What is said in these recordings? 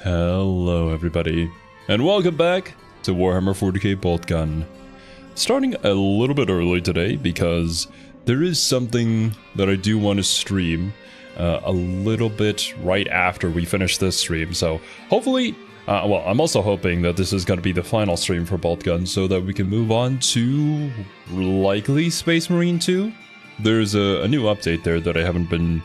Hello everybody, and welcome back to Warhammer 40k Boltgun. Starting a little bit early today because there is something that I do want to stream a little bit right after we finish this stream. So hopefully, well, I'm also hoping that this is going to be the final stream for Boltgun so that we can move on to likely Space Marine 2. There's a new update there that I haven't been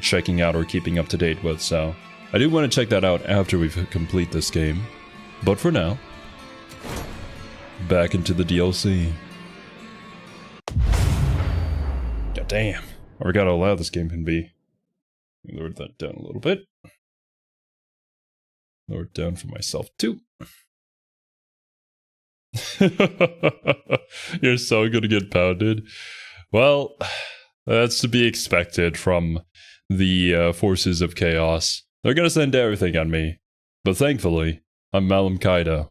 checking out or keeping up to date with, so I do want to check that out after we complete this game. But for now, back into the DLC. God damn, I forgot how loud this game can be. Lower that down a little bit. Lower it down for myself too. You're so gonna get pounded. Well, that's to be expected from the forces of chaos. They're gonna send everything on me. But thankfully, I'm MacLeod.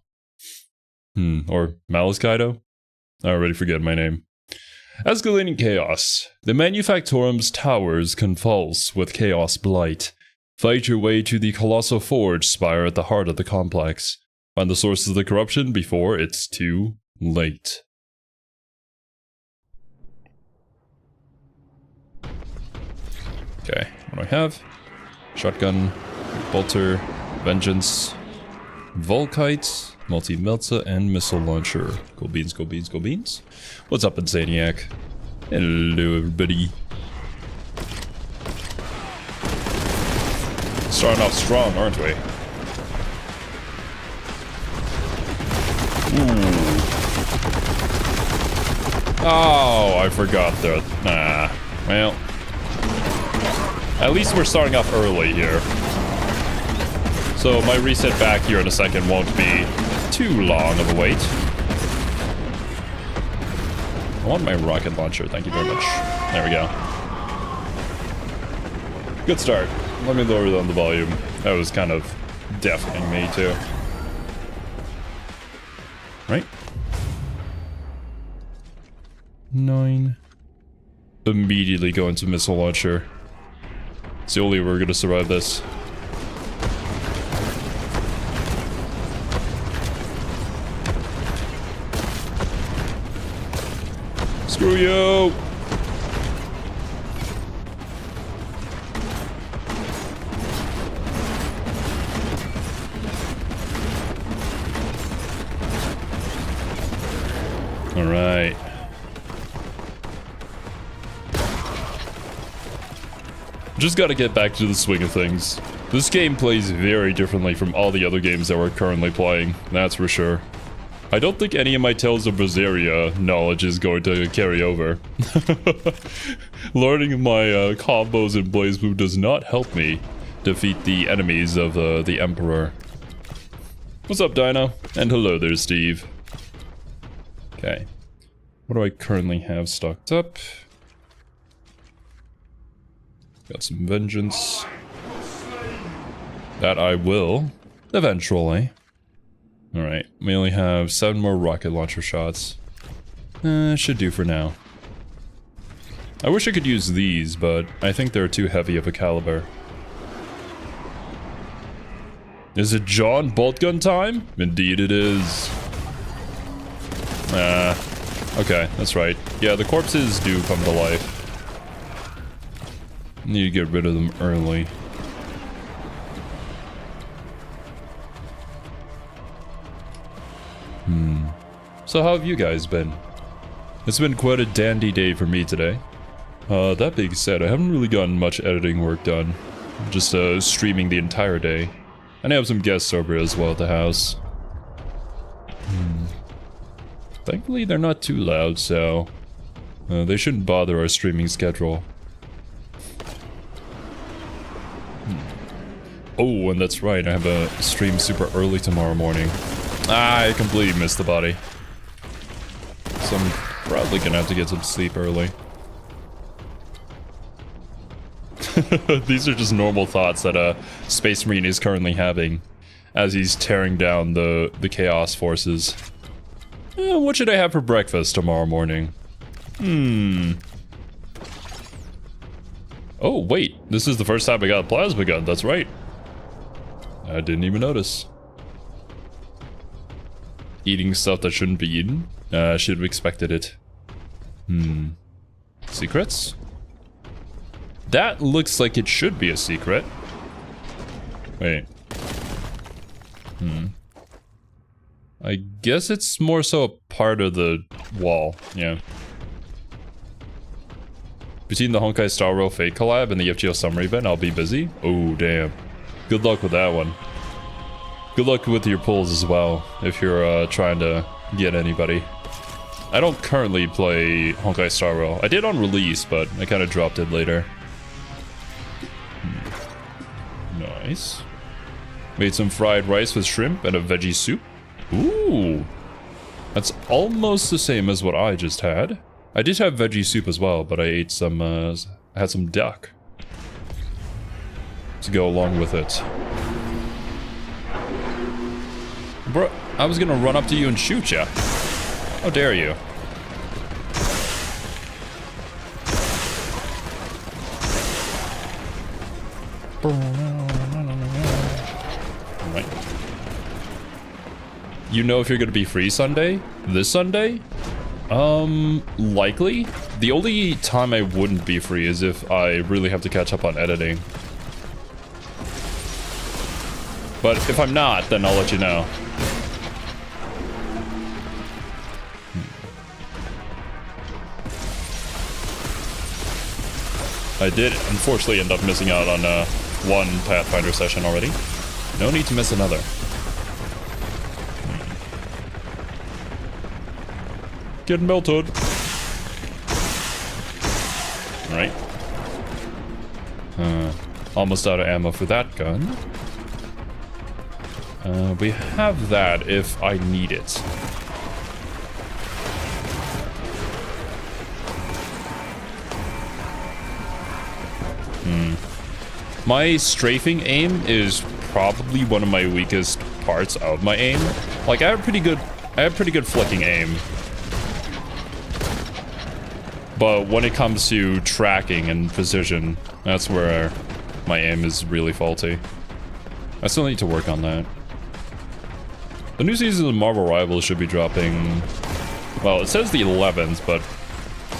Or Maliskaido? I already forget my name. Escalating chaos. The Manufactorum's towers convulse with chaos blight. Fight your way to the Colossal Forge spire at the heart of the complex. Find the sources of the corruption before it's too late. Okay, what do I have? Shotgun, bolter, vengeance, volkite, multi-melta, and missile launcher. Go beans, go beans, go beans. What's up, Insaniac? Hello, everybody. Starting off strong, aren't we? Ooh. Oh, I forgot that. Nah. Well, at least we're starting off early here. So my reset back here in a second won't be too long of a wait. I want my rocket launcher, thank you very much. There we go. Good start. Let me lower down the volume. That was kind of deafening me too. Right? 9. Immediately go into missile launcher. It's the only way we're gonna survive this. Screw you! Alright. Just gotta get back to the swing of things. This game plays very differently from all the other games that we're currently playing, that's for sure. I don't think any of my Tales of Berseria knowledge is going to carry over. Learning my combos in Blaze Blue does not help me defeat the enemies of the Emperor. What's up, Dino? And hello there, Steve. Okay. What do I currently have stocked up? Got some vengeance. That I will, eventually. Alright, we only have 7 more rocket launcher shots. Should do for now. I wish I could use these, but I think they're too heavy of a caliber. Is it John Boltgun time? Indeed it is. Okay, that's right. Yeah, the corpses do come to life. Need to get rid of them early. So how have you guys been? It's been quite a dandy day for me today. That being said, I haven't really gotten much editing work done. Just streaming the entire day. And I have some guests over as well at the house. Thankfully they're not too loud, so they shouldn't bother our streaming schedule. Oh, and that's right, I have a stream super early tomorrow morning. I completely missed the body. So I'm probably gonna have to get some sleep early. These are just normal thoughts that Space Marine is currently having as he's tearing down the Chaos forces. What should I have for breakfast tomorrow morning? Oh, wait. This is the first time I got a plasma gun. That's right. I didn't even notice. Eating stuff that shouldn't be eaten. Should have expected it. Secrets? That looks like it should be a secret. Wait. I guess it's more so a part of the wall, yeah. Between the Honkai Star Rail Fate collab and the FGO Summer event, I'll be busy. Oh, damn. Good luck with that one. Good luck with your pulls as well, if you're trying to get anybody. I don't currently play Honkai Star Rail. I did on release, but I kind of dropped it later. Nice. Made some fried rice with shrimp and a veggie soup. Ooh. That's almost the same as what I just had. I did have veggie soup as well, but I ate some, I had some duck to go along with it. Bro, I was gonna run up to you and shoot ya. How dare you? Right. You know if you're gonna be free Sunday? This Sunday? Likely. The only time I wouldn't be free is if I really have to catch up on editing. But if I'm not, then I'll let you know. I did unfortunately end up missing out on one Pathfinder session already. No need to miss another. Getting melted. Right. Almost out of ammo for that gun. We have that if I need it. My strafing aim is probably one of my weakest parts of my aim. Like I have pretty good flicking aim. But when it comes to tracking and precision, that's where my aim is really faulty. I still need to work on that. The new season of Marvel Rivals should be dropping... Well, it says the 11th, but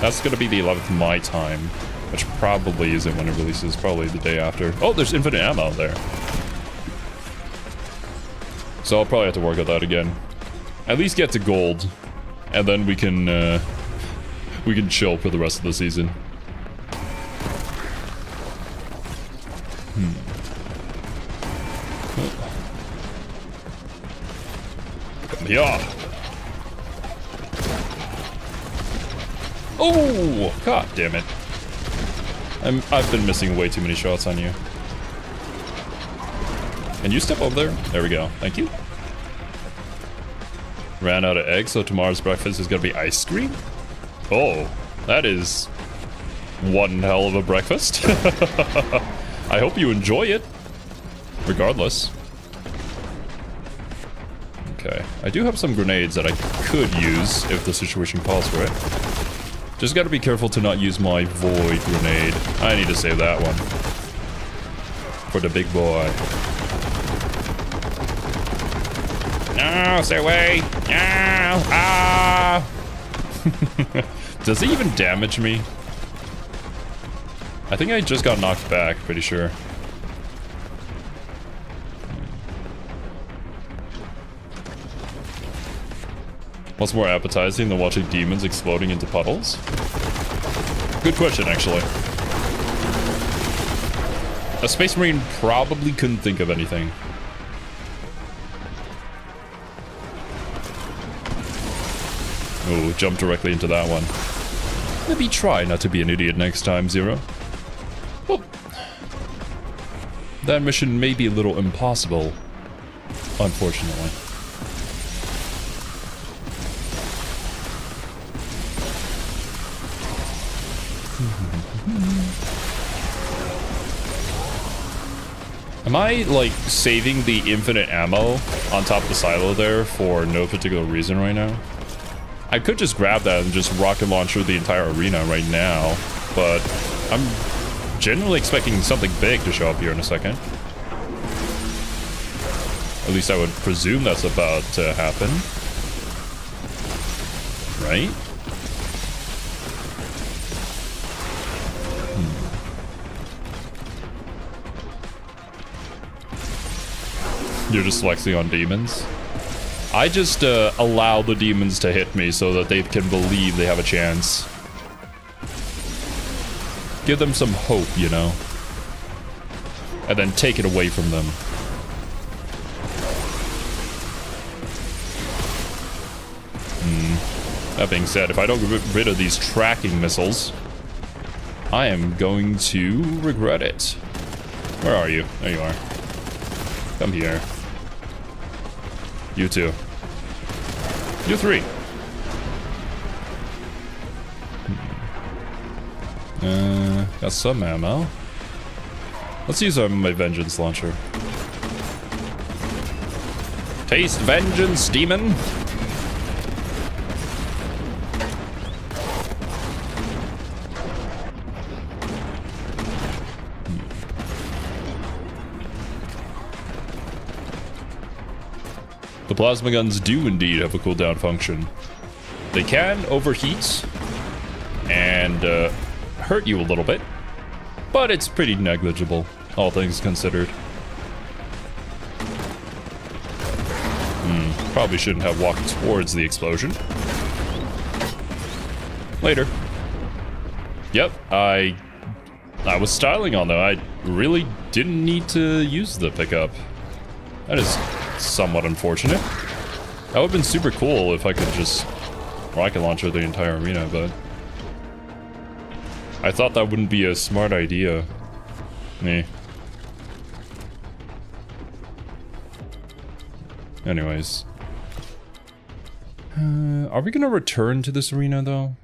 that's going to be the 11th my time. Which probably isn't when it releases, probably the day after. Oh, there's infinite ammo there. So I'll probably have to work on that again. At least get to gold. And then we can chill for the rest of the season. Come here. Oh, god damn it. I've been missing way too many shots on you. Can you step over there? There we go. Thank you. Ran out of eggs, so tomorrow's breakfast is gonna be ice cream? Oh, that is one hell of a breakfast. I hope you enjoy it. Regardless. Okay. I do have some grenades that I could use if the situation calls for it. Just gotta be careful to not use my void grenade. I need to save that one. For the big boy. No, stay away! No! Ah! Does it even damage me? I think I just got knocked back, pretty sure. What's more appetizing than watching demons exploding into puddles? Good question, actually. A Space Marine probably couldn't think of anything. Oh, jumped directly into that one. Maybe try not to be an idiot next time, Zero. Well, that mission may be a little impossible, unfortunately. Am I, like, saving the infinite ammo on top of the silo there for no particular reason right now? I could just grab that and just rocket launch through the entire arena right now, but I'm generally expecting something big to show up here in a second. At least I would presume that's about to happen. Right? You're just flexing on demons? I just allow the demons to hit me so that they can believe they have a chance. Give them some hope, you know? And then take it away from them. That being said, if I don't get rid of these tracking missiles, I am going to regret it. Where are you? There you are. Come here. You two. You three. Got some ammo. Let's use my vengeance launcher. Taste vengeance, demon! The plasma guns do indeed have a cooldown function. They can overheat and hurt you a little bit, but it's pretty negligible, all things considered. Probably shouldn't have walked towards the explosion. Later. Yep, I was styling on though. I really didn't need to use the pickup. That is somewhat unfortunate. That would have been super cool if I could just rocket launcher the entire arena, but I thought that wouldn't be a smart idea. Anyways. Are we gonna return to this arena though?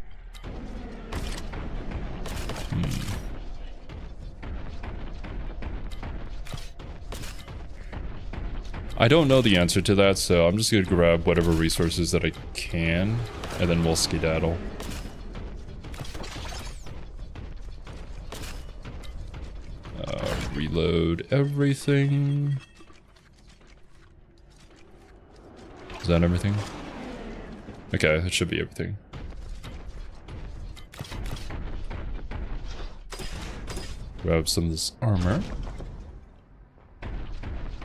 I don't know the answer to that, so I'm just gonna grab whatever resources that I can, and then we'll skedaddle. Reload everything. Is that everything? Okay, that should be everything. Grab some of this armor.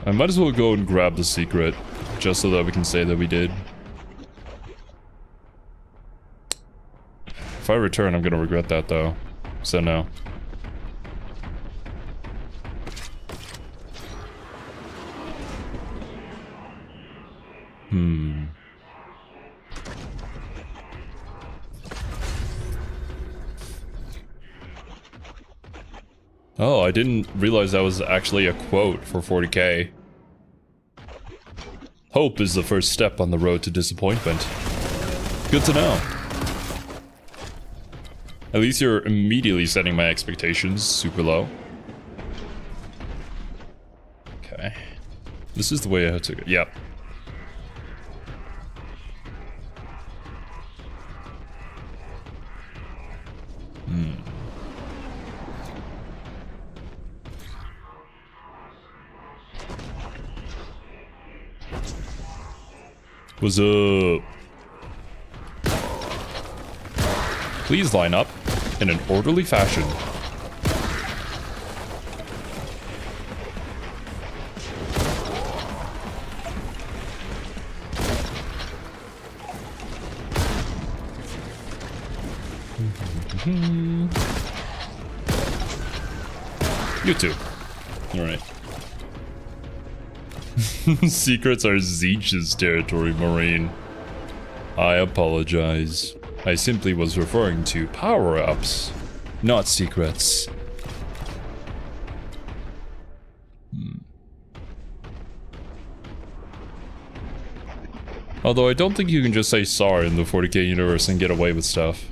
I might as well go and grab the secret, just so that we can say that we did. If I return, I'm gonna regret that though. So no. Oh, I didn't realize that was actually a quote for 40k. Hope is the first step on the road to disappointment. Good to know. At least you're immediately setting my expectations super low. Okay. This is the way I had to go. Yep. What's up? Please line up in an orderly fashion. You too. All right. Secrets are Zeech's territory, Marine. I apologize. I simply was referring to power-ups, not secrets. Although I don't think you can just say sorry in the 40k universe and get away with stuff.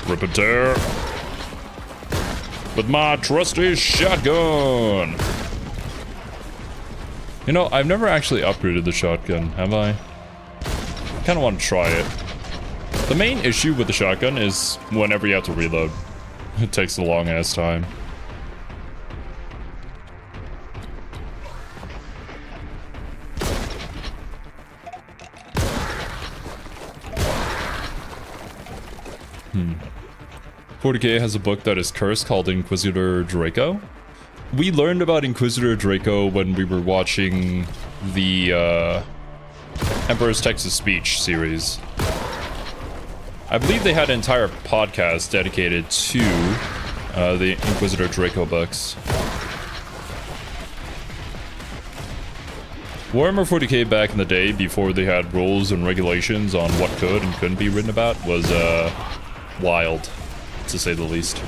Rip a tear. with my trusty shotgun. You know, I've never actually upgraded the shotgun, have I? Kind of want to try it. The main issue with the shotgun is whenever you have to reload. It takes a long ass time. .40k has a book that is cursed called Inquisitor Draco. We learned about Inquisitor Draco when we were watching the Emperor's Texas Speech series. I believe they had an entire podcast dedicated to the Inquisitor Draco books. Warhammer 40k back in the day, before they had rules and regulations on what could and couldn't be written about, was wild, to say the least.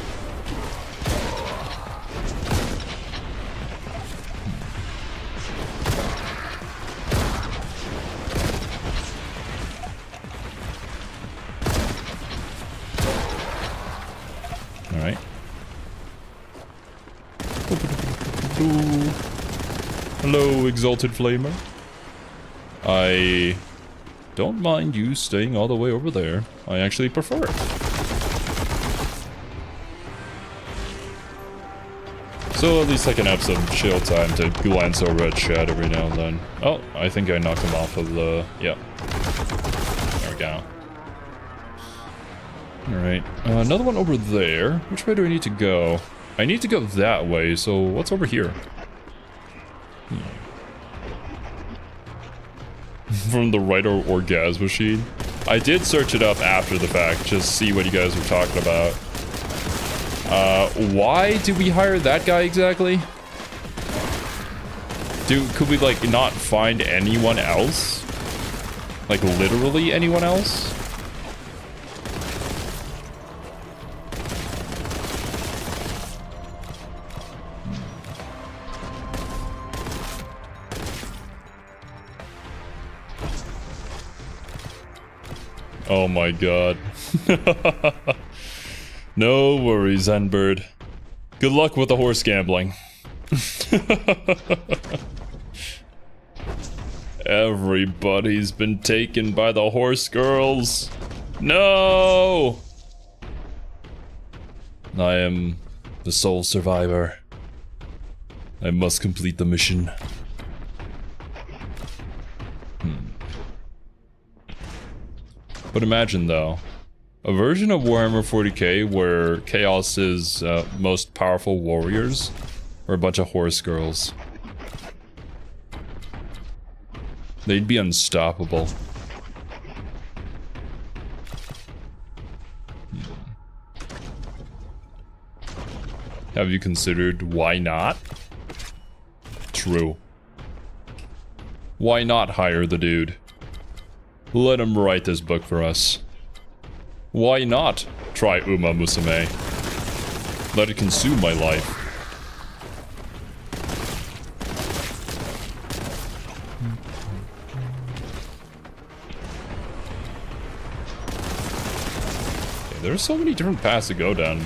Alright. Hello, Exalted Flamer. I don't mind you staying all the way over there. I actually prefer it. So at least I can have some chill time to glance over at chat every now and then. Oh, I think I knocked him off of the... yeah. There we go. Alright, another one over there. Which way do I need to go? I need to go that way, so what's over here? From the writer orgasm machine. I did search it up after the fact, just see what you guys were talking about. Why did we hire that guy exactly? Could we like not find anyone else? Like literally anyone else? Oh my god. No worries, Zenbird. Good luck with the horse gambling. Everybody's been taken by the horse girls. No! I am the sole survivor. I must complete the mission. But imagine though, a version of Warhammer 40k where Chaos's most powerful warriors are a bunch of horse girls. They'd be unstoppable. Have you considered why not? True. Why not hire the dude? Let him write this book for us. Why not try Uma Musume? Let it consume my life. Okay, there are so many different paths to go down.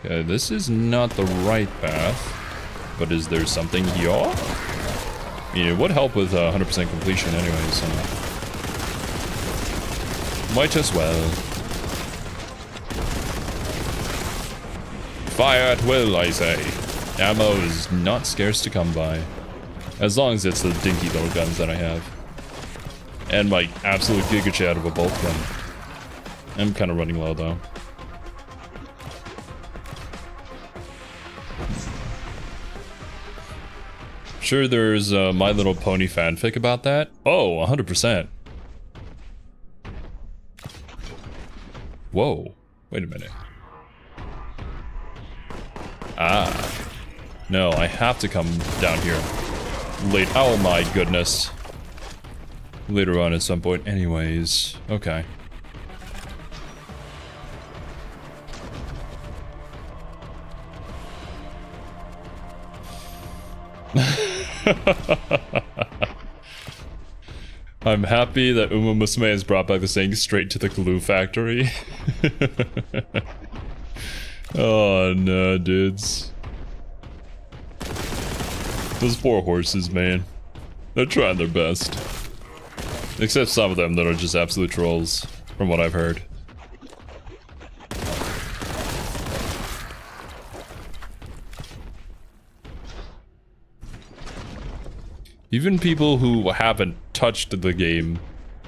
Okay, this is not the right path. But is there something here? I mean, it would help with 100% completion anyway, so... might as well. Fire at will, I say. Ammo is not scarce to come by. As long as it's the dinky little guns that I have. And my absolute giga chat of a Boltgun. I'm kind of running low though. Sure, there's a My Little Pony fanfic about that. Oh, 100%. Whoa, wait a minute. Ah. No, I have to come down here. Late. Oh my goodness. Later on at some point. Anyways, okay. I'm happy that Uma Musume has brought back the saying straight to the glue factory. Oh no, dudes. Those poor horses, man. They're trying their best. Except some of them that are just absolute trolls, from what I've heard. Even people who haven't touched the game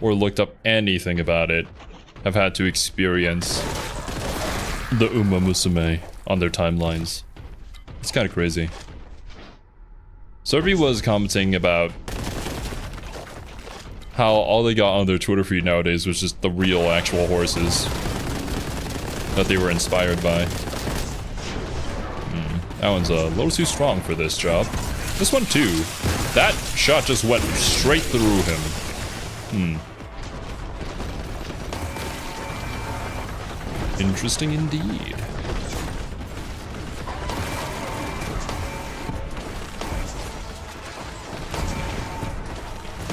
or looked up anything about it have had to experience the Uma Musume on their timelines. It's kind of crazy. Serby was commenting about how all they got on their Twitter feed nowadays was just the real actual horses that they were inspired by. That one's a little too strong for this job. This one too. That shot just went straight through him. Interesting indeed.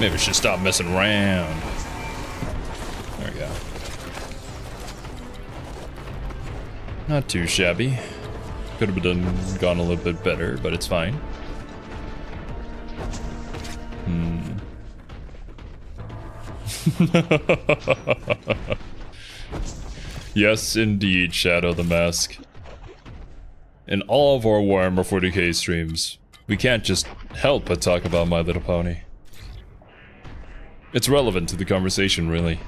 Maybe we should stop messing around. There we go. Not too shabby. Could have gone a little bit better, but it's fine. Yes, indeed, Shadow the Mask. In all of our Warhammer 40k streams, we can't just help but talk about My Little Pony. It's relevant to the conversation, really.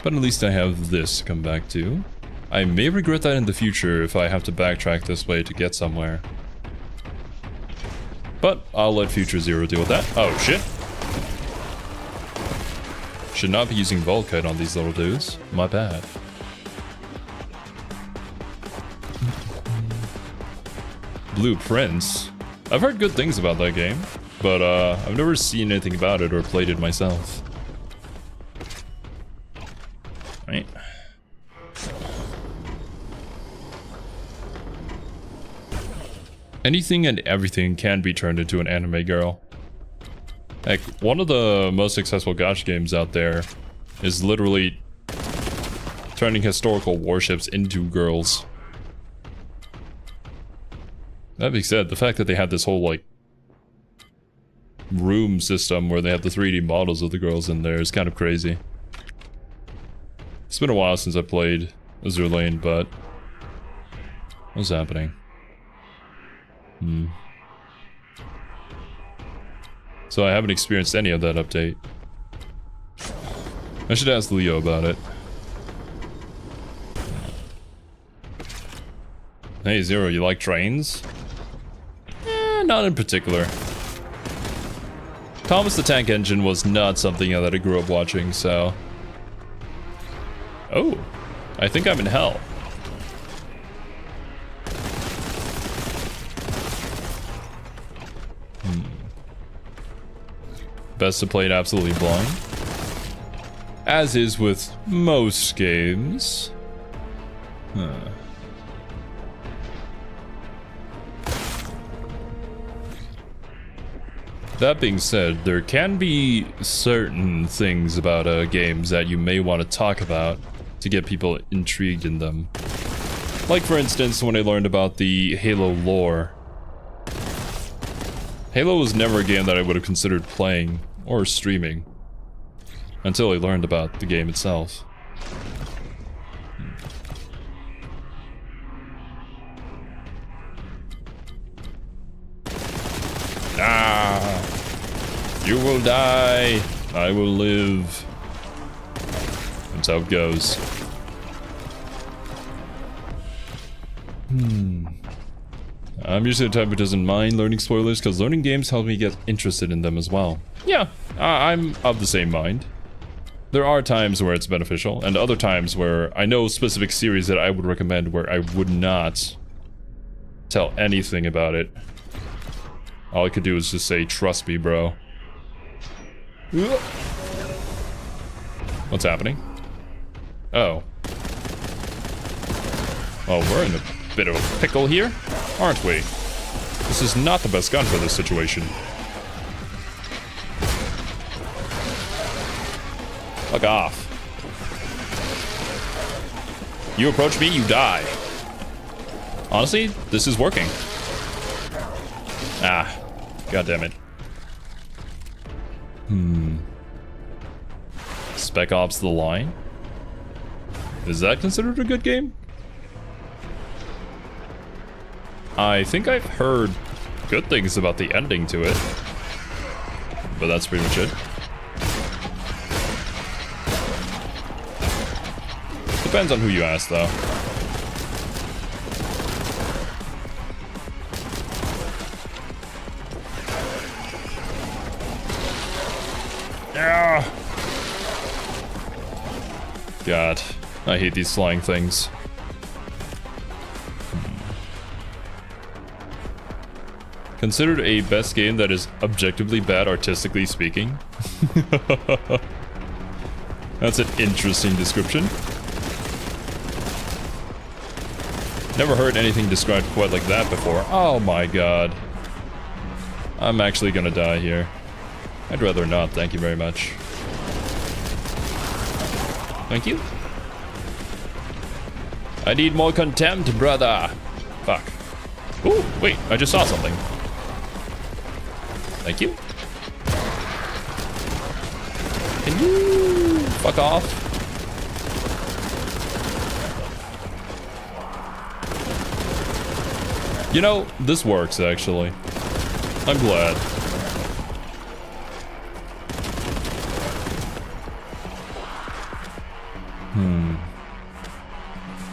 But at least I have this to come back to. I may regret that in the future if I have to backtrack this way to get somewhere. But I'll let Future Zero deal with that. Oh, shit. Should not be using Boltgun on these little dudes. My bad. Blue Prince. I've heard good things about that game, but I've never seen anything about it or played it myself. Right. Anything and everything can be turned into an anime girl. Heck, one of the most successful gacha games out there is literally turning historical warships into girls. That being said, the fact that they had this whole, like, room system where they have the 3D models of the girls in there is kind of crazy. It's been a while since I played Azure Lane, but what's happening? So I haven't experienced any of that update. I should ask Leo about it. Hey Zero, you like trains? Not in particular. Thomas the Tank Engine was not something that I grew up watching, so... Oh, I think I'm in hell. Best to play it absolutely blind. As is with most games. That being said, there can be certain things about games that you may want to talk about to get people intrigued in them. Like for instance, when I learned about the Halo lore. Halo was never a game that I would have considered playing or streaming until I learned about the game itself. You will die, I will live. That's how it goes. I'm usually the type who doesn't mind learning spoilers because learning games help me get interested in them as well. Yeah, I'm of the same mind. There are times where it's beneficial, and other times where I know specific series that I would recommend where I would not tell anything about it. All I could do is just say, trust me, bro. What's happening? Oh. Oh, we're in a bit of a pickle here, aren't we? This is not the best gun for this situation. Fuck off. You approach me, you die. Honestly, this is working. Ah, god damn it. Spec Ops The Line? Is that considered a good game? I think I've heard good things about the ending to it. But that's pretty much it. Depends on who you ask, though. Yeah. God, I hate these flying things. Considered a best game that is objectively bad artistically speaking. That's an interesting description. Never heard anything described quite like that before. Oh my god. I'm actually gonna die here. I'd rather not, thank you very much. Thank you. I need more contempt, brother. Fuck. Ooh, wait, I just saw something. Thank you. Can you fuck off? You know, this works actually. I'm glad.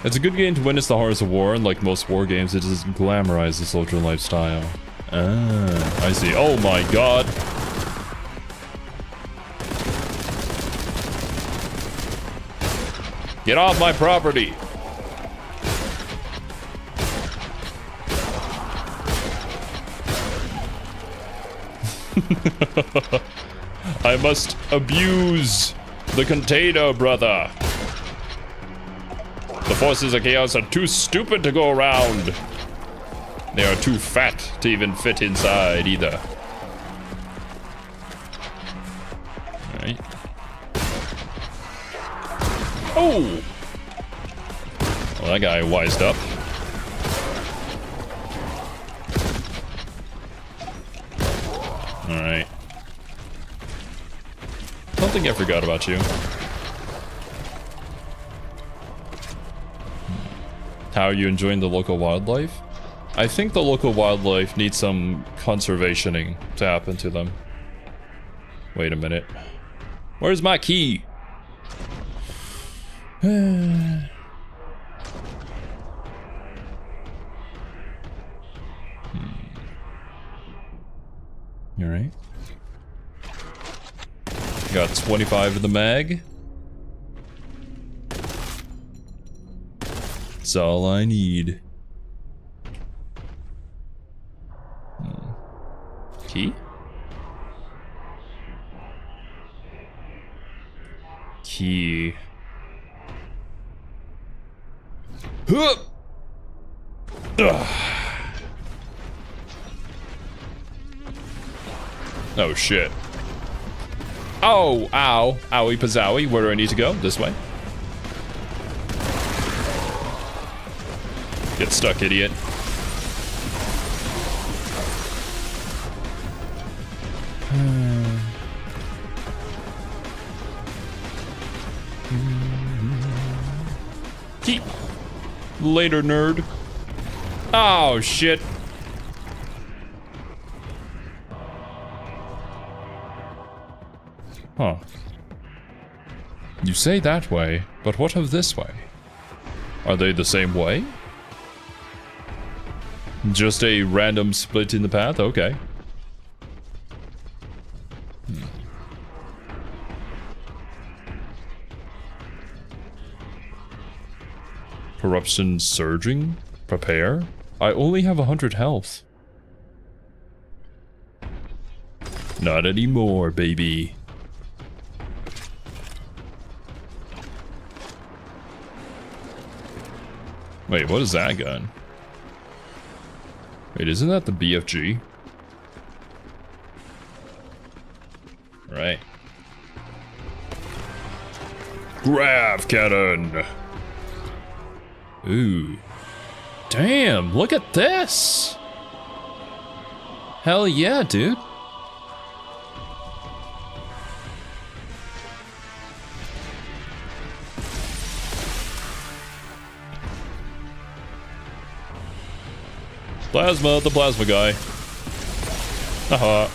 It's a good game to witness the horrors of war, and like most war games, it doesn't glamorize the soldier lifestyle. Ah, I see. Oh my god. Get off my property. I must abuse the container, brother. The forces of chaos are too stupid to go around. They are too fat to even fit inside either. Alright. Oh! Well, that guy wised up. Alright. Don't think I forgot about you. How are you enjoying the local wildlife? I think the local wildlife needs some conservationing to happen to them. Wait a minute. Where's my key? Alright. Got 25 in the mag. That's all I need. Key? Key. Ugh. Oh shit. Oh, ow. Owie pazzowie. Where do I need to go? This way. Get stuck, idiot. Keep. Later, nerd. Oh, shit. Huh. You say that way, but what of this way? Are they the same way? Just a random split in the path? Okay. Corruption surging? Prepare? I only have 100 health. Not anymore, baby. Wait, what is that gun? Wait, isn't that the BFG? Right. Grav cannon! Ooh. Damn, look at this! Hell yeah, dude. Plasma, the plasma guy. Haha.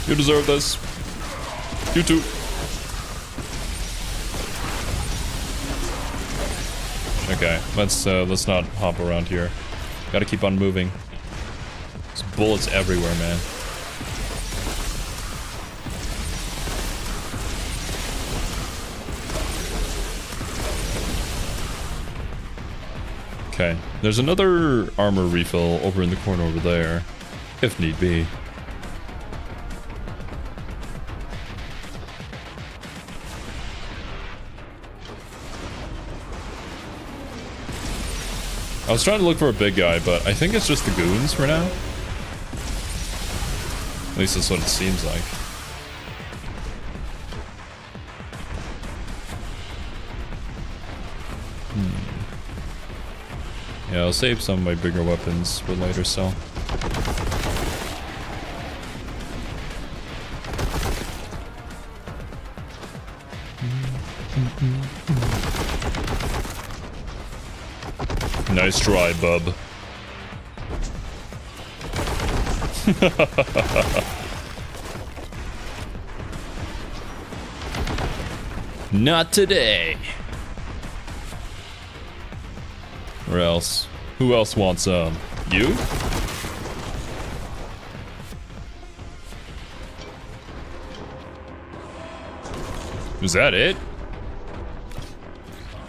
You deserve this. You too. Okay, let's not hop around here. Gotta keep on moving. There's bullets everywhere, man. Okay, there's another armor refill over in the corner over there, if need be. I was trying to look for a big guy, but I think it's just the goons for now. At least that's what it seems like. Yeah, I'll save some of my bigger weapons for later, so. Nice try, bub. Not today. Or else. Who else wants some? You? Is that it?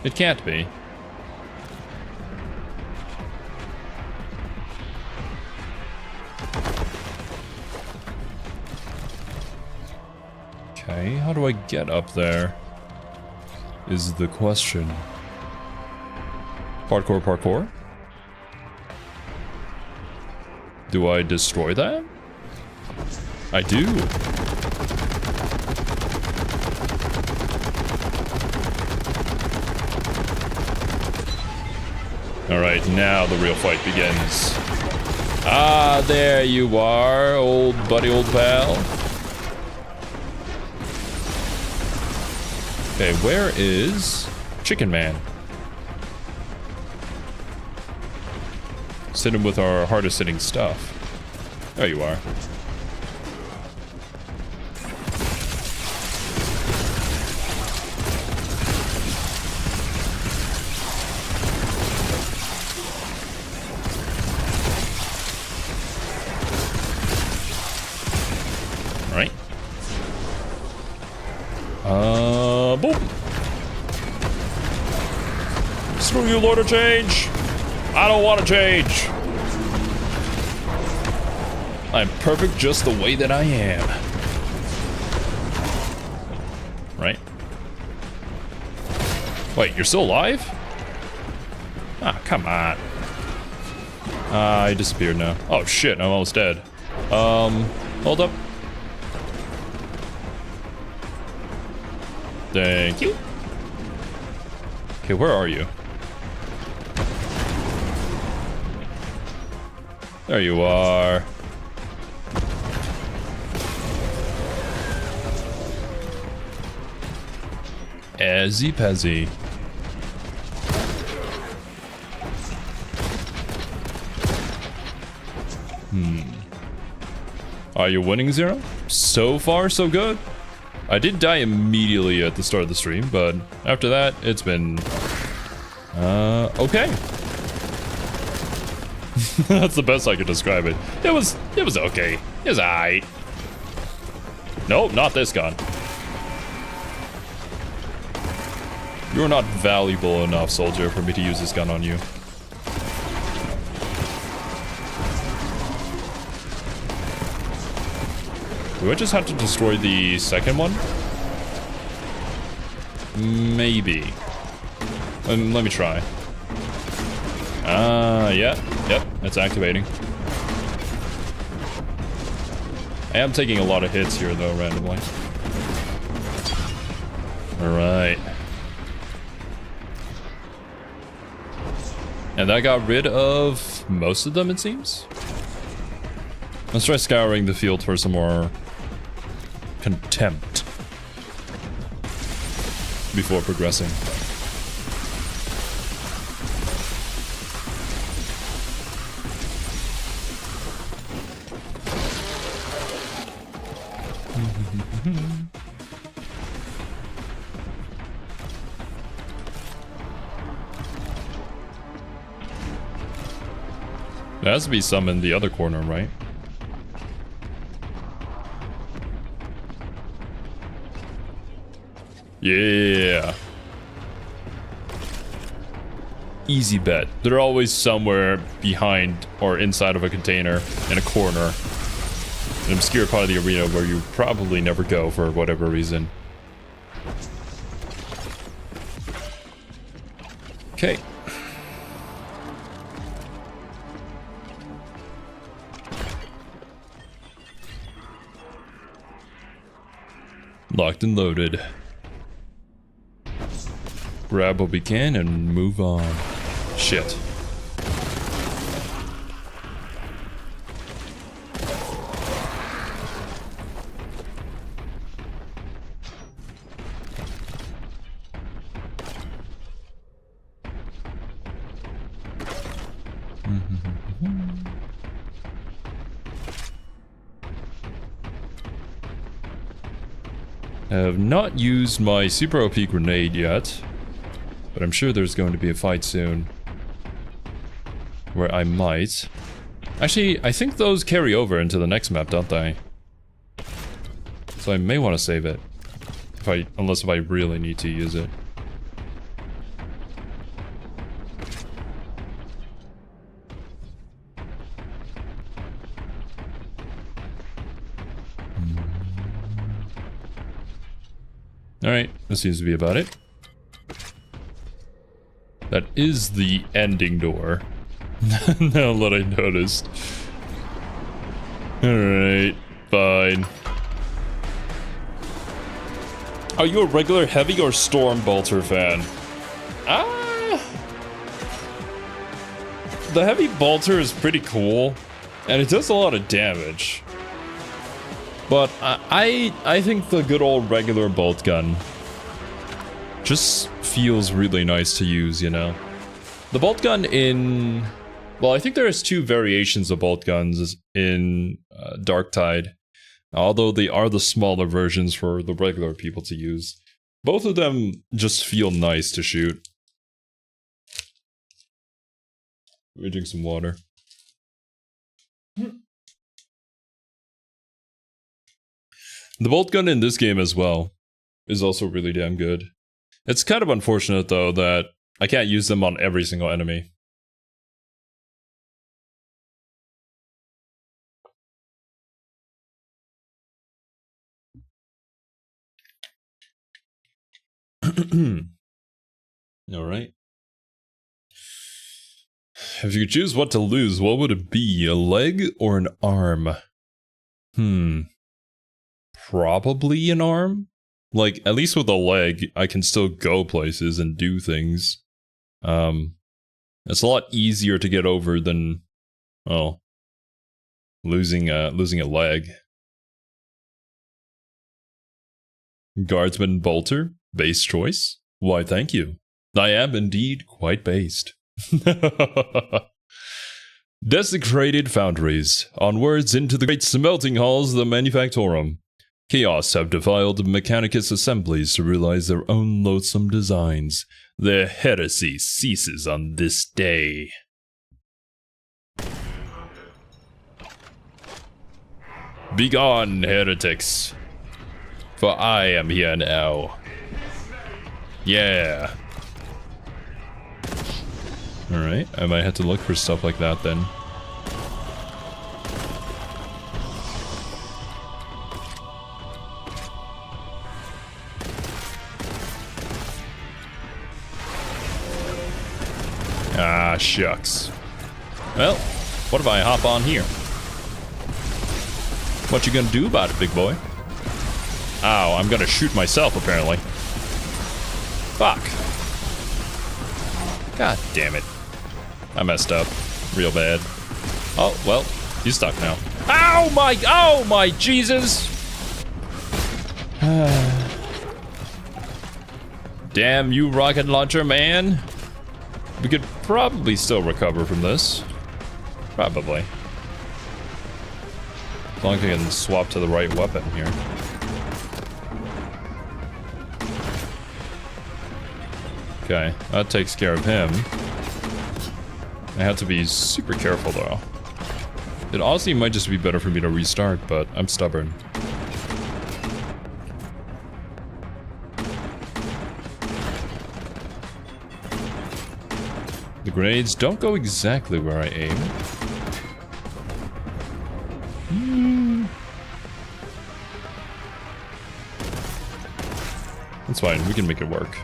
It can't be. Okay, how do I get up there? Is the question. Parkour, parkour? Do I destroy that? I do. Alright, now the real fight begins. Ah, there you are, old buddy, old pal. Okay, where is Chicken Man? Sitting with our hardest hitting stuff. There you are. Alright. Boom. Screw you, Lord of Change. I don't want to change. I'm perfect just the way that I am. Right? Wait, you're still alive? Ah, come on. I disappeared now. Oh shit, I'm almost dead. Hold up. Thank you. Okay, where are you? There you are. Ezzy pezzy. Are you winning, Zero? So far, so good. I did die immediately at the start of the stream, but after that, it's been... okay. That's the best I could describe it. It was okay. It was aight. Nope, not this gun. You're not valuable enough, soldier, for me to use this gun on you. Do I just have to destroy the second one? Maybe. Let me try. Yeah. Yep, it's activating. I am taking a lot of hits here, though, randomly. Alright. And that got rid of most of them, it seems. Let's try scouring the field for some more contempt before progressing. There has to be some in the other corner, right? Yeah. Easy bet. They're always somewhere behind or inside of a container in a corner. An obscure part of the arena where you probably never go for whatever reason. Okay. Locked and loaded. Grab what we can and move on. Shit. I have not used my super OP grenade yet, but I'm sure there's going to be a fight soon where I might. Actually, I think those carry over into the next map, don't they? So I may want to save it, unless if I really need to use it. Alright, that seems to be about it. That is the ending door. Now that I noticed. Alright, fine. Are you a regular heavy or storm bolter fan? The heavy bolter is pretty cool, and it does a lot of damage. But I think the good old regular bolt gun just feels really nice to use, you know? The bolt gun in... Well, I think there's two variations of bolt guns in Darktide. Although they are the smaller versions for the regular people to use. Both of them just feel nice to shoot. Let me drink some water. The bolt gun in this game as well is also really damn good. It's kind of unfortunate though that I can't use them on every single enemy. Alright. If you could choose what to lose, what would it be? A leg or an arm? Probably an arm? Like, at least with a leg, I can still go places and do things. It's a lot easier to get over than, well, losing a leg. Guardsman Bolter? Base choice? Why, thank you. I am indeed quite based. Desecrated foundries. Onwards into the great smelting halls of the Manufactorum. Chaos have defiled Mechanicus assemblies to realize their own loathsome designs. Their heresy ceases on this day. Begone, heretics, for I am here now. Yeah. Alright, I might have to look for stuff like that then. Ah, shucks. Well, what if I hop on here? What you gonna do about it, big boy? Ow, I'm gonna shoot myself, apparently. Fuck. God damn it. I messed up. Real bad. Oh, well, he's stuck now. Oh my Jesus! Damn you, rocket launcher man. We could probably still recover from this. Probably. As long as I can swap to the right weapon here. Okay, that takes care of him. I have to be super careful though. It honestly might just be better for me to restart, but I'm stubborn. The grenades don't go exactly where I aim. That's fine, we can make it work.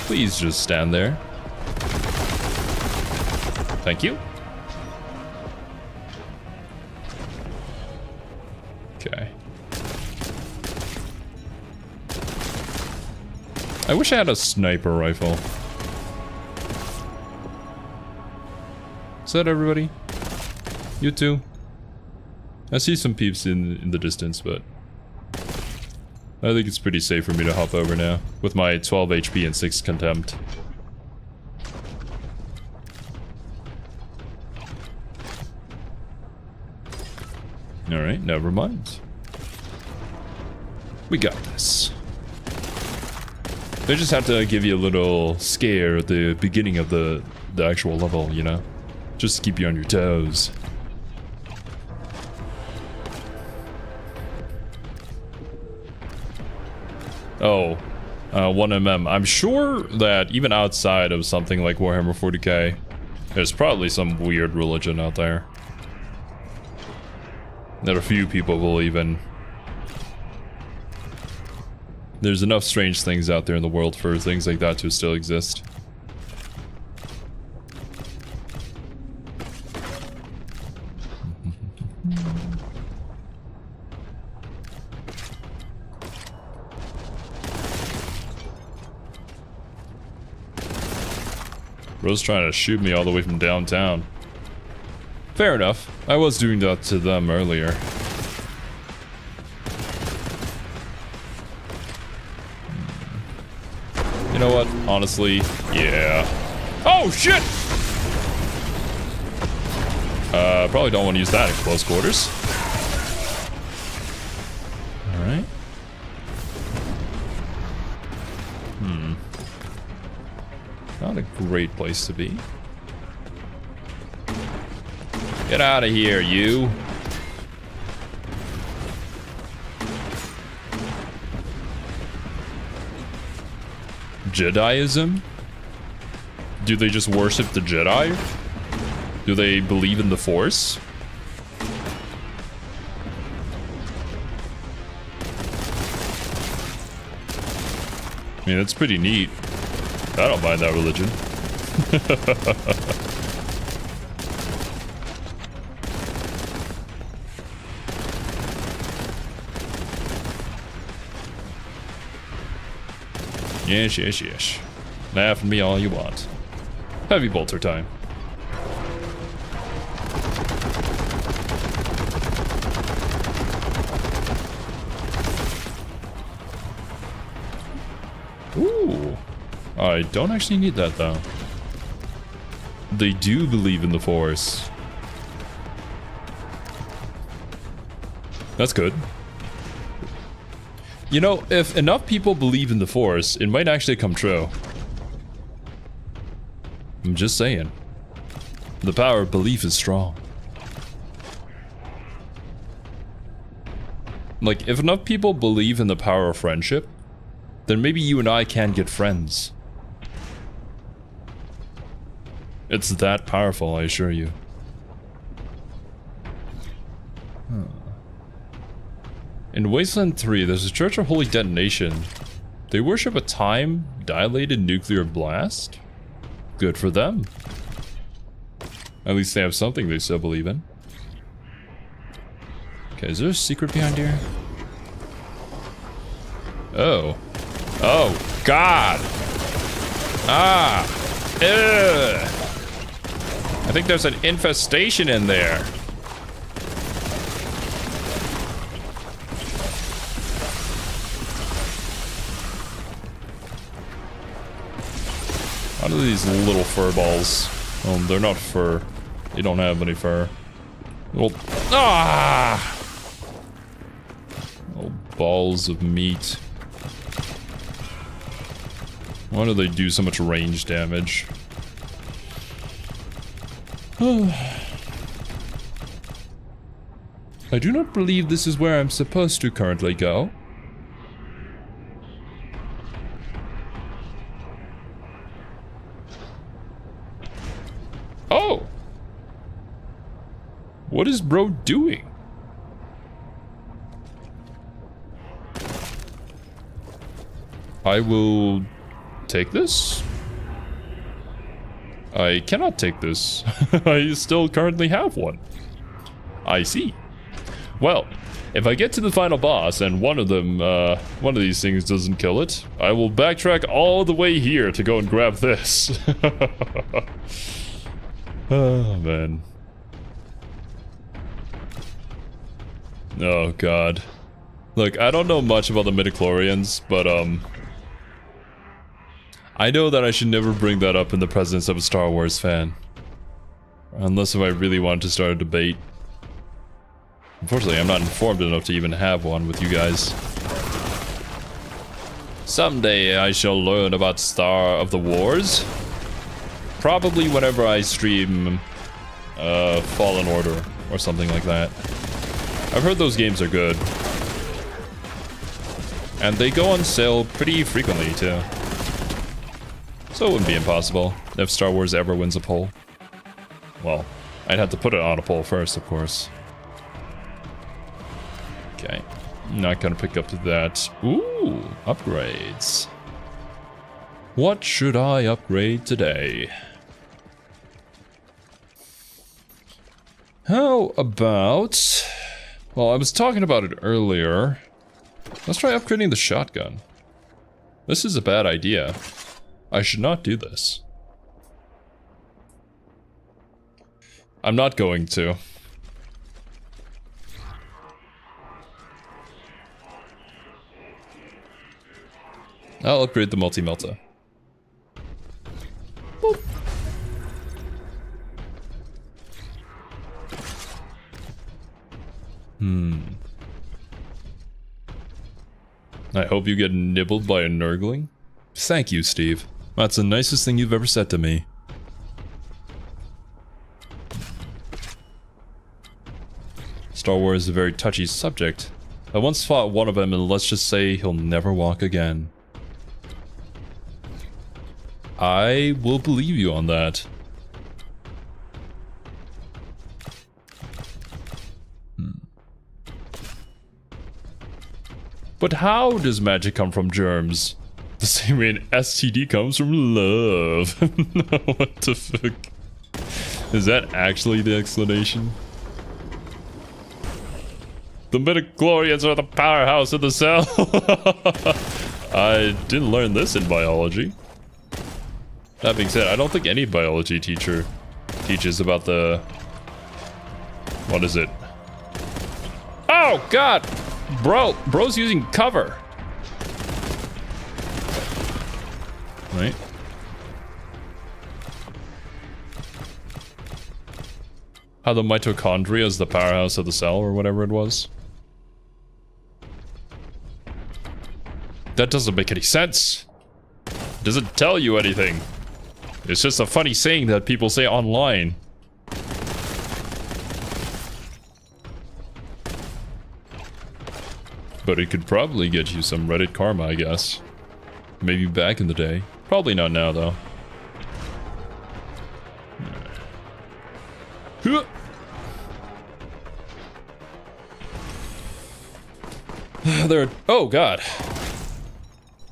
Please just stand there. Thank you. Okay. I wish I had a sniper rifle. Is that everybody? You too? I see some peeps in the distance, but I think it's pretty safe for me to hop over now with my 12 HP and 6 contempt. Alright, never mind. We got this. They just have to give you a little scare at the beginning of the actual level, you know? Just to keep you on your toes. Oh, 1mm. I'm sure that even outside of something like Warhammer 40k, there's probably some weird religion out there that a few people believe in. There's enough strange things out there in the world for things like that to still exist. Bro's trying to shoot me all the way from downtown. Fair enough. I was doing that to them earlier. You know what? Honestly, yeah. Oh, shit! Probably don't want to use that in close quarters. Alright. Not a great place to be. Get out of here, you. Jediism? Do they just worship the Jedi? Do they believe in the Force? I mean, that's pretty neat. I don't mind that religion. Yes, yes, yes. Laugh at me all you want. Heavy bolter time. Ooh. I don't actually need that though. They do believe in the Force. That's good. You know, if enough people believe in the Force, it might actually come true. I'm just saying. The power of belief is strong. Like, if enough people believe in the power of friendship, then maybe you and I can get friends. It's that powerful, I assure you. In Wasteland 3, there's a Church of Holy Detonation. They worship a time-dilated nuclear blast? Good for them. At least they have something they still believe in. Okay, is there a secret behind here? Oh. Oh, God! Ah! Ugh! I think there's an infestation in there. What are these little fur balls? Oh, they're not fur. They don't have any fur. Little... Ah! Little balls of meat. Why do they do so much range damage? I do not believe this is where I'm supposed to currently go. Oh! What is bro doing? I will take this? I cannot take this. I still currently have one. I see. Well, if I get to the final boss and one of these things doesn't kill it, I will backtrack all the way here to go and grab this. Oh, man. Oh, God. Look, I don't know much about the midichlorians, but, I know that I should never bring that up in the presence of a Star Wars fan. Unless if I really wanted to start a debate. Unfortunately, I'm not informed enough to even have one with you guys. Someday I shall learn about Star of the Wars. Probably whenever I stream Fallen Order or something like that. I've heard those games are good. And they go on sale pretty frequently too. So it wouldn't be impossible if Star Wars ever wins a poll. Well, I'd have to put it on a poll first, of course. Okay, not gonna pick up to that. Ooh, upgrades. What should I upgrade today? How about... Well, I was talking about it earlier. Let's try upgrading the shotgun. This is a bad idea. I should not do this. I'm not going to. I'll upgrade the multi-melta. Boop. I hope you get nibbled by a nurgling. Thank you, Steve. That's the nicest thing you've ever said to me. Star Wars is a very touchy subject. I once fought one of them and let's just say he'll never walk again. I will believe you on that. But how does magic come from germs? The same way an STD comes from love. What the fuck? Is that actually the explanation? The midichlorians are the powerhouse of the cell. I didn't learn this in biology. That being said, I don't think any biology teacher teaches about the... What is it? Oh, God! Bro's using cover. Right. How the mitochondria is the powerhouse of the cell or whatever it was. That doesn't make any sense. It doesn't tell you anything. It's just a funny saying that people say online. But it could probably get you some Reddit karma, I guess. Maybe back in the day. Probably not now, though. There are... Oh, God.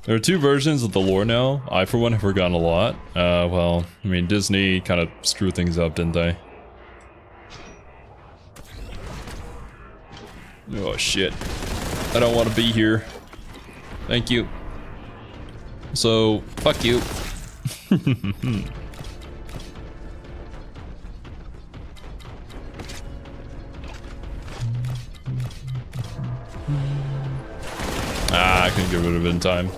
There are two versions of the lore now. I, for one, have forgotten a lot. Well, I mean, Disney kind of screwed things up, didn't they? Oh shit. I don't want to be here. Thank you. So, fuck you. I couldn't get rid of it in time.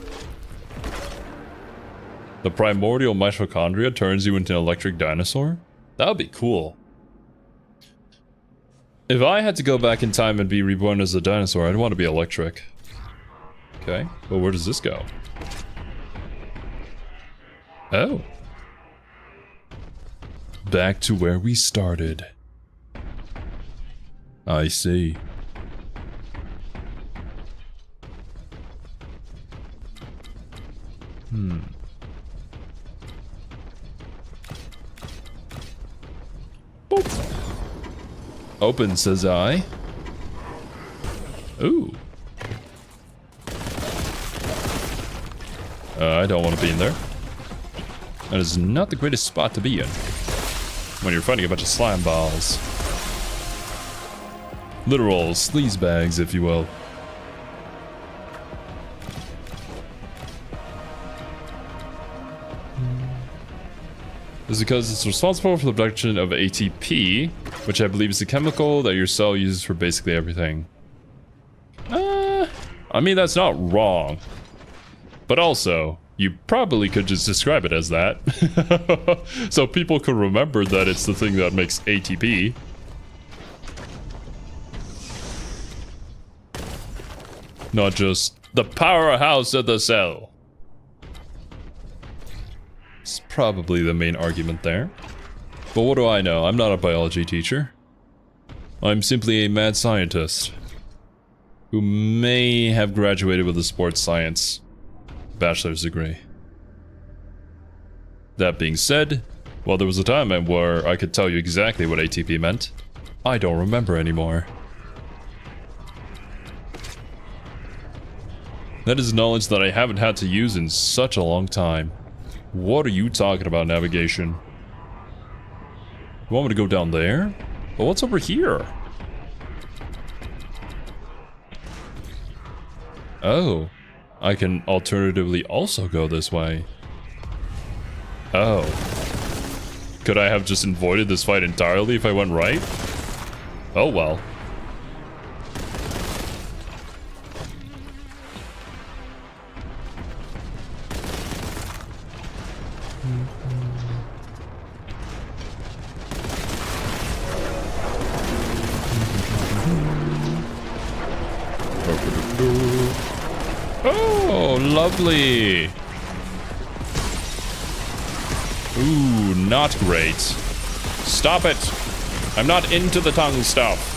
The primordial mitochondria turns you into an electric dinosaur? That would be cool. If I had to go back in time and be reborn as a dinosaur, I'd want to be electric. Okay, well, where does this go? Oh. Back to where we started. I see. Boop. Open, says I. Ooh. I don't want to be in there. That is not the greatest spot to be in when you're fighting a bunch of slime balls. Literal sleaze bags, if you will. This is because it's responsible for the production of ATP, which I believe is the chemical that your cell uses for basically everything. I mean, that's not wrong. But also, you probably could just describe it as that. So people could remember that it's the thing that makes ATP. Not just the powerhouse of the cell. It's probably the main argument there. But what do I know? I'm not a biology teacher. I'm simply a mad scientist who may have graduated with a sports science bachelor's degree. That being said, while there was a time where I could tell you exactly what ATP meant, I don't remember anymore. That is knowledge that I haven't had to use in such a long time. What are you talking about, navigation? You want me to go down there? But what's over here? Oh. I can alternatively also go this way. Oh. Could I have just avoided this fight entirely if I went right? Oh well. Oh, lovely. Ooh, not great. Stop it. I'm not into the tongue stuff.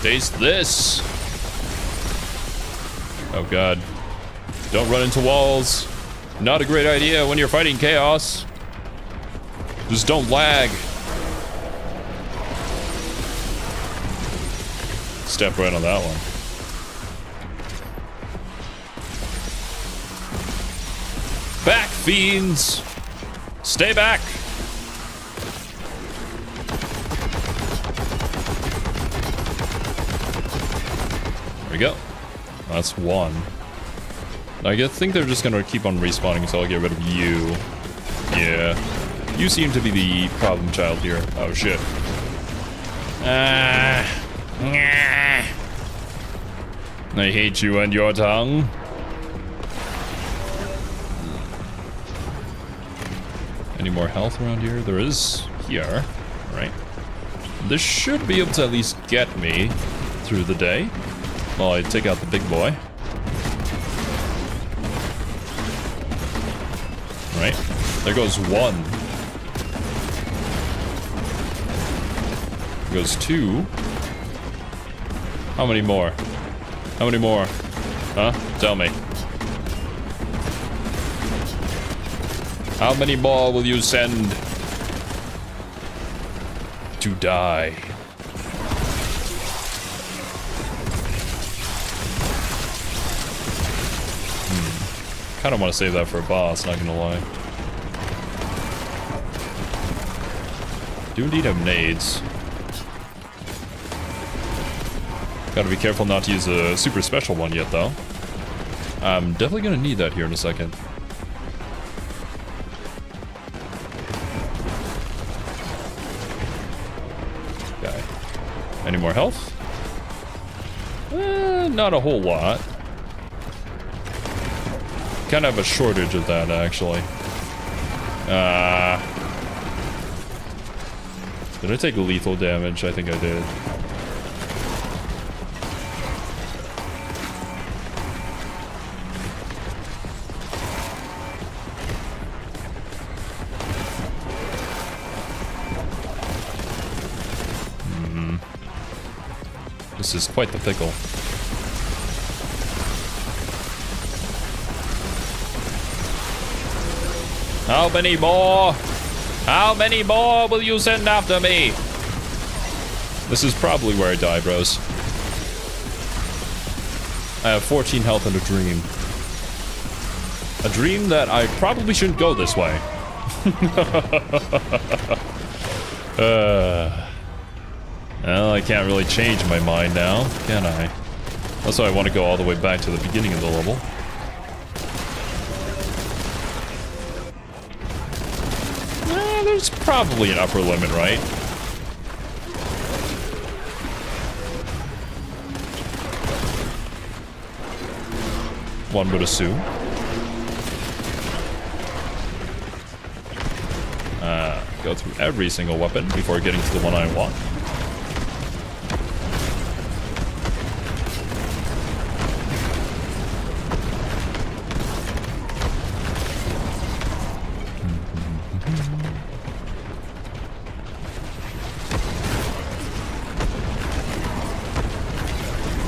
Taste this. Oh god. Don't run into walls. Not a great idea when you're fighting chaos. Just don't lag. Step right on that one. Back, fiends! Stay back! There we go. That's one. I think they're just gonna keep on respawning until I get rid of you. Yeah. You seem to be the problem child here. Oh shit. I hate you and your tongue. Any more health around here? There is here. Right. This should be able to at least get me through the day while I take out the big boy. Right. There goes one. There goes two. How many more? How many more? Huh? Tell me. How many more will you send to die? Kind of want to save that for a boss, not gonna lie. Do indeed have nades. Gotta be careful not to use a super special one yet, though. I'm definitely gonna need that here in a second. Okay. Any more health? Not a whole lot. Kind of have a shortage of that, actually. Did I take lethal damage? I think I did. This is quite the pickle. How many more? How many more will you send after me? This is probably where I die, bros. I have 14 health and a dream. A dream that I probably shouldn't go this way. Well, I can't really change my mind now, can I? That's why I want to go all the way back to the beginning of the level. There's probably an upper limit, right? One would assume. Go through every single weapon before getting to the one I want.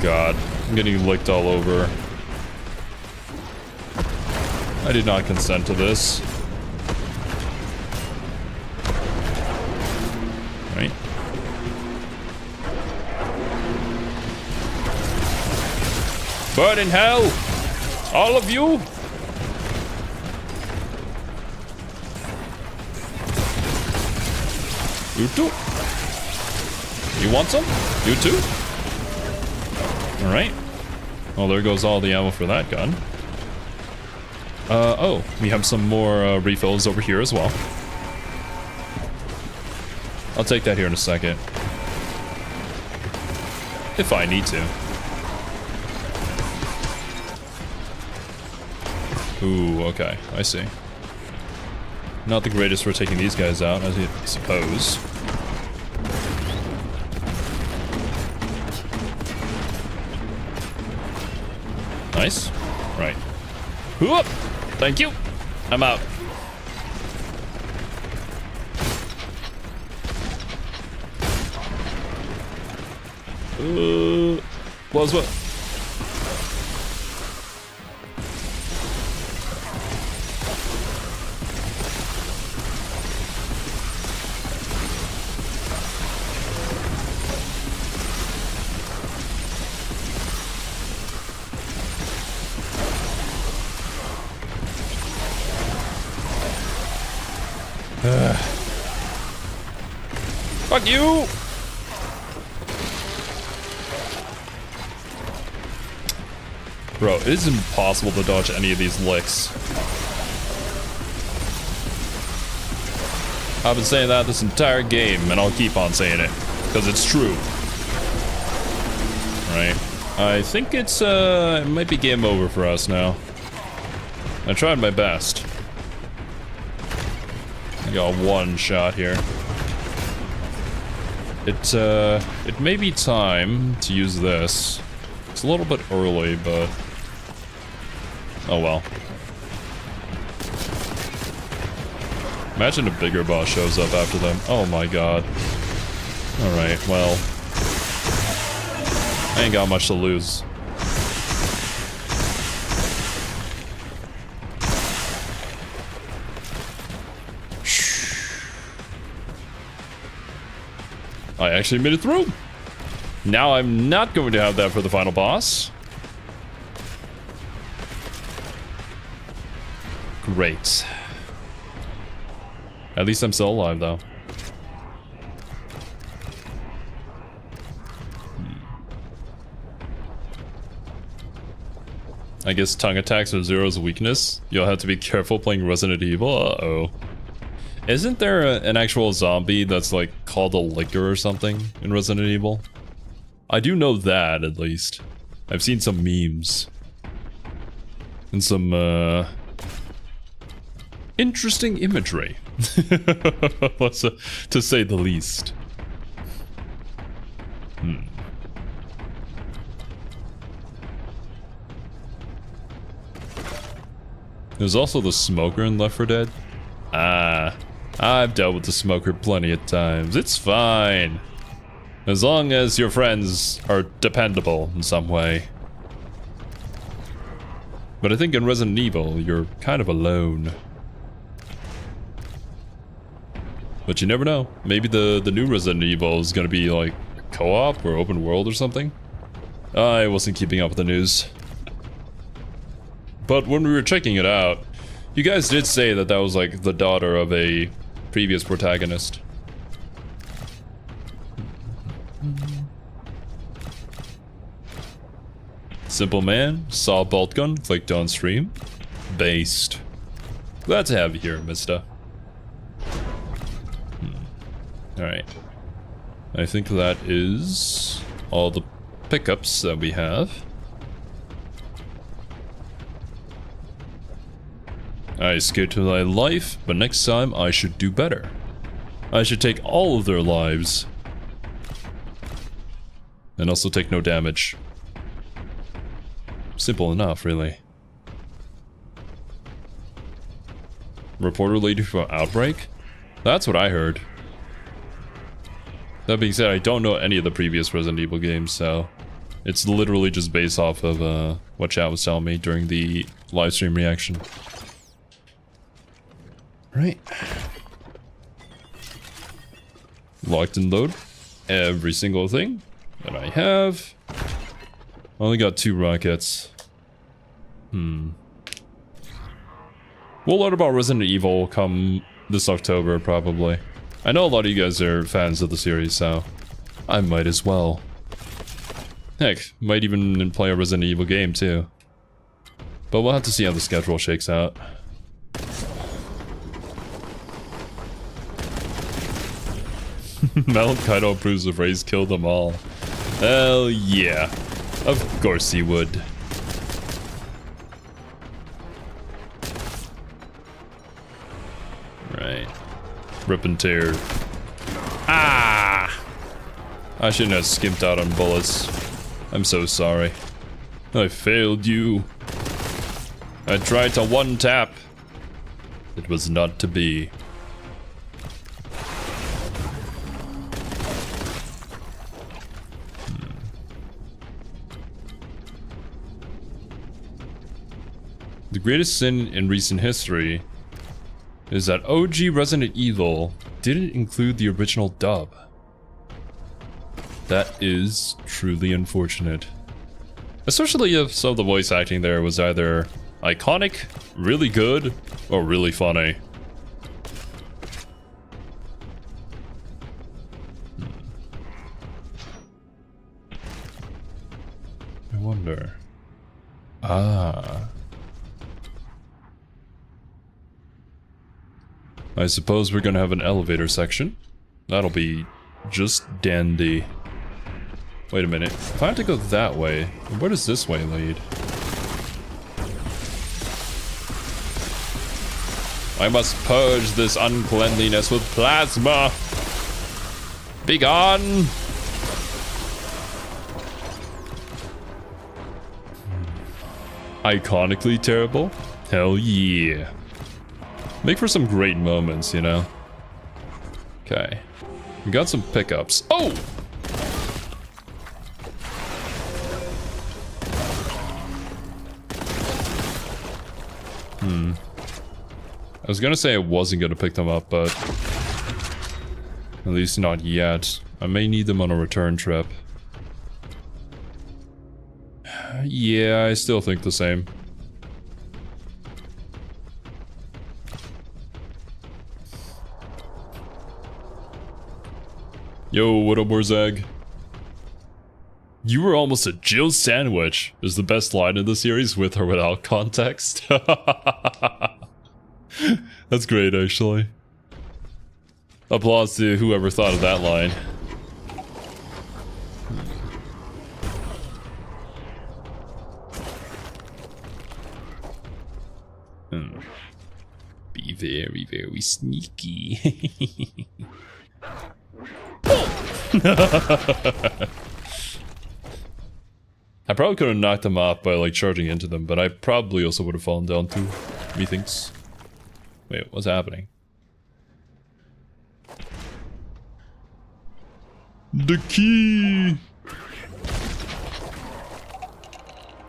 God, I'm getting licked all over. I did not consent to this. Right. Burn in hell! All of you! You too? You want some? You too? Alright. Well, there goes all the ammo for that gun. Oh, we have some more refills over here as well. I'll take that here in a second. If I need to. Ooh, okay, I see. Not the greatest for taking these guys out, as you suppose. Nice. Right. Whoop! Thank you. I'm out. Was what? Fuck you! Bro, it is impossible to dodge any of these licks. I've been saying that this entire game, and I'll keep on saying it, because it's true. Right. I think it's, it might be game over for us now. I tried my best. I got one shot here. It may be time to use this. It's a little bit early, but... oh well. Imagine a bigger boss shows up after them. Oh my god. Alright, well... I ain't got much to lose. I actually made it through. Now I'm not going to have that for the final boss. Great. At least I'm still alive, though. I guess tongue attacks are Zero's weakness. You'll have to be careful playing Resident Evil. Uh-oh. Isn't there an actual zombie that's like called a licker or something in Resident Evil? I do know that, at least. I've seen some memes. And some, interesting imagery. To say the least. There's also the smoker in Left 4 Dead. Ah, I've dealt with the smoker plenty of times. It's fine. As long as your friends are dependable in some way. But I think in Resident Evil, you're kind of alone. But you never know. Maybe the new Resident Evil is gonna be like co-op or open world or something. I wasn't keeping up with the news. But when we were checking it out, you guys did say that that was like the daughter of a previous protagonist. Simple man, saw Boltgun, clicked on stream. Based. Glad to have you here, mister. Alright. I think that is all the pickups that we have. I scared to thy life, but next time I should do better. I should take all of their lives. And also take no damage. Simple enough, really. Reporter lady for outbreak? That's what I heard. That being said, I don't know any of the previous Resident Evil games, so it's literally just based off of what chat was telling me during the live stream reaction. Right. Locked and load every single thing that I have. Only got 2 rockets. We'll learn about Resident Evil come this October, probably. I know a lot of you guys are fans of the series, so I might as well. Heck, might even play a Resident Evil game, too. But we'll have to see how the schedule shakes out. MacLeod approves the phrase, kill them all. Hell yeah. Of course he would. Right. Rip and tear. Ah! I shouldn't have skimped out on bullets. I'm so sorry. I failed you. I tried to one-tap. It was not to be. The greatest sin in recent history is that OG Resident Evil didn't include the original dub. That is truly unfortunate. Especially if some of the voice acting there was either iconic, really good, or really funny. I wonder. Ah. I suppose we're gonna have an elevator section. That'll be just dandy. Wait a minute. If I have to go that way, where does this way lead? I must purge this uncleanliness with plasma. Be gone! Iconically terrible? Hell yeah. Make for some great moments, you know? Okay. We got some pickups. Oh! I was gonna say I wasn't gonna pick them up, but at least not yet. I may need them on a return trip. Yeah, I still think the same. Yo, what up, Warzag? You were almost a Jill sandwich is the best line in the series, with or without context. That's great, actually. Applause to whoever thought of that line. Be very, very sneaky. I probably could have knocked them off by like charging into them, but I probably also would have fallen down too, methinks. Wait, what's happening? The key!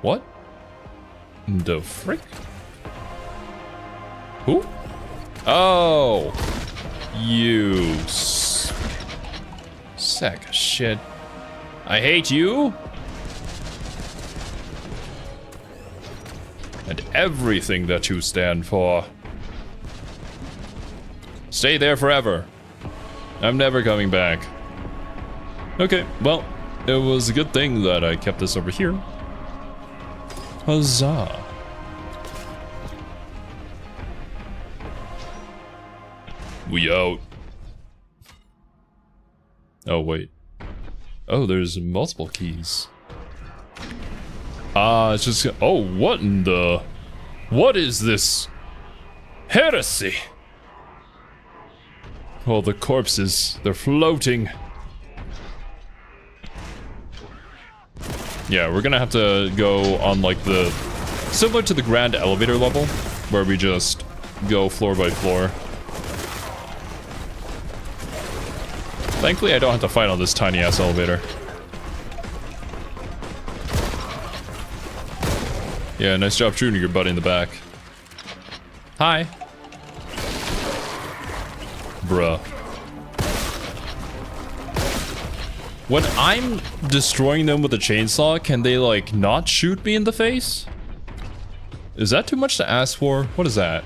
What? The frick? Who? Oh! You sack of shit. I hate you! And everything that you stand for. Stay there forever. I'm never coming back. Okay, well, it was a good thing that I kept this over here. Huzzah. We out. Oh, wait. Oh, there's multiple keys. It's just... Oh, what in the... What is this? Heresy! Oh, the corpses. They're floating. Yeah, we're gonna have to go on, like, the... Similar to the grand elevator level, where we just go floor by floor. Thankfully, I don't have to fight on this tiny-ass elevator. Yeah, nice job shooting your buddy in the back. Hi. Bruh. When I'm destroying them with a chainsaw, can they, like, not shoot me in the face? Is that too much to ask for? What is that?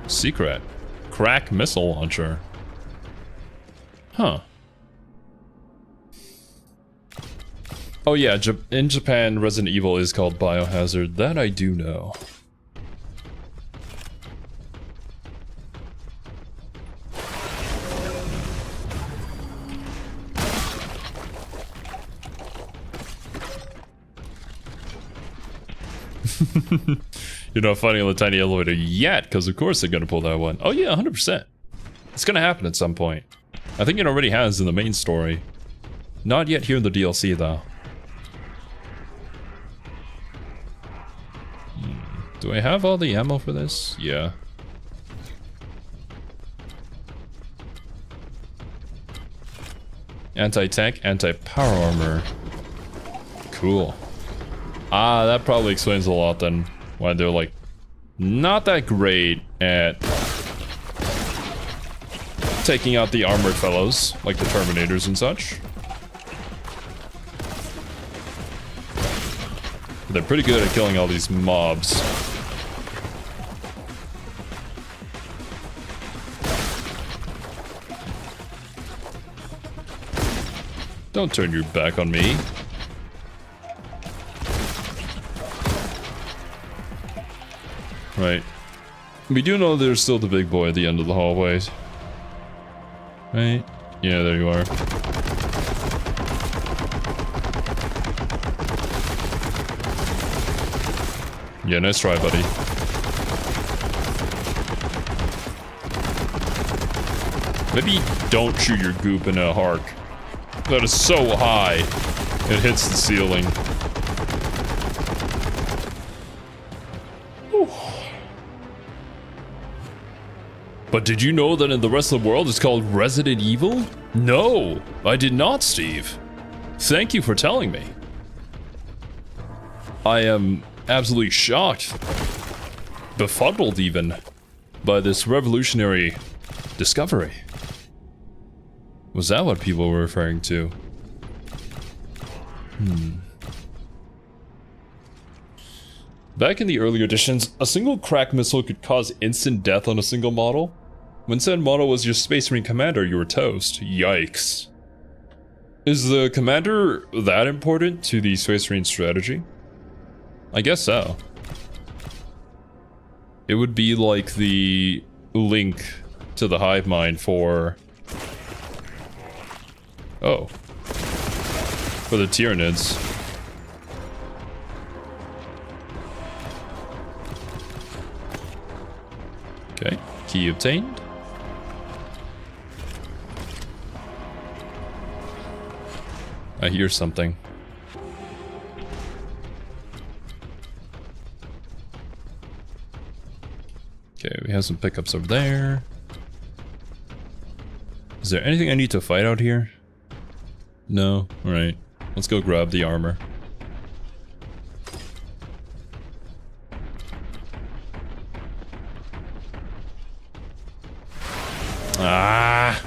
Secret. Crack missile launcher. Huh. Oh yeah, in Japan, Resident Evil is called Biohazard. That I do know. You're not fighting on the tiny elevator yet, because of course they're gonna pull that one. Oh yeah, 100%. It's gonna happen at some point. I think it already has in the main story. Not yet here in the DLC though. Do I have all the ammo for this? Yeah. Anti-tank, anti-power armor. Cool. Ah, that probably explains a lot then. Why they're like, not that great at taking out the armored fellows, like the Terminators and such. They're pretty good at killing all these mobs. Don't turn your back on me. Right. We do know there's still the big boy at the end of the hallways. Right? Yeah, there you are. Yeah, nice try, buddy. Maybe don't shoot your goop in a arc. That is so high, it hits the ceiling. Whew. But did you know that in the rest of the world it's called Resident Evil? No, I did not, Steve. Thank you for telling me. I am absolutely shocked, befuddled even, by this revolutionary discovery. Was that what people were referring to? Back in the earlier editions, a single crack missile could cause instant death on a single model. When said model was your Space Marine commander, you were toast. Yikes. Is the commander that important to the Space Marine strategy? I guess so. It would be like the link to the hive mind for... Oh. For the Tyranids. Okay, key obtained. I hear something. Okay, we have some pickups over there. Is there anything I need to fight out here? No? Alright. Let's go grab the armor. Ah!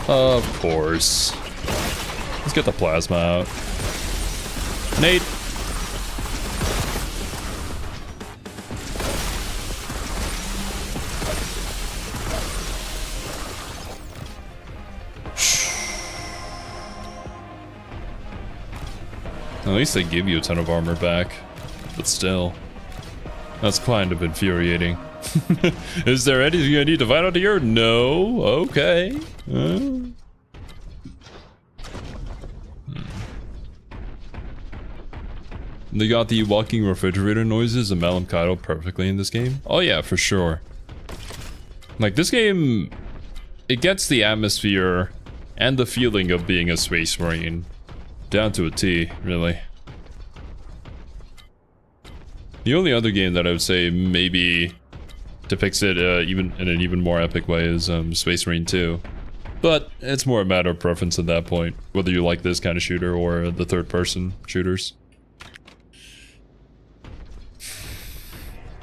Of course. Let's get the plasma out. Nate! At least they give you a ton of armor back. But still. That's kind of infuriating. Is there anything I need to find out here? No? Okay. They got the walking refrigerator noises and MacLeod perfectly in this game. Oh yeah, for sure. Like this game, it gets the atmosphere and the feeling of being a Space Marine down to a T, really. The only other game that I would say maybe depicts it even in an even more epic way is Space Marine 2. But it's more a matter of preference at that point, whether you like this kind of shooter or the third-person shooters.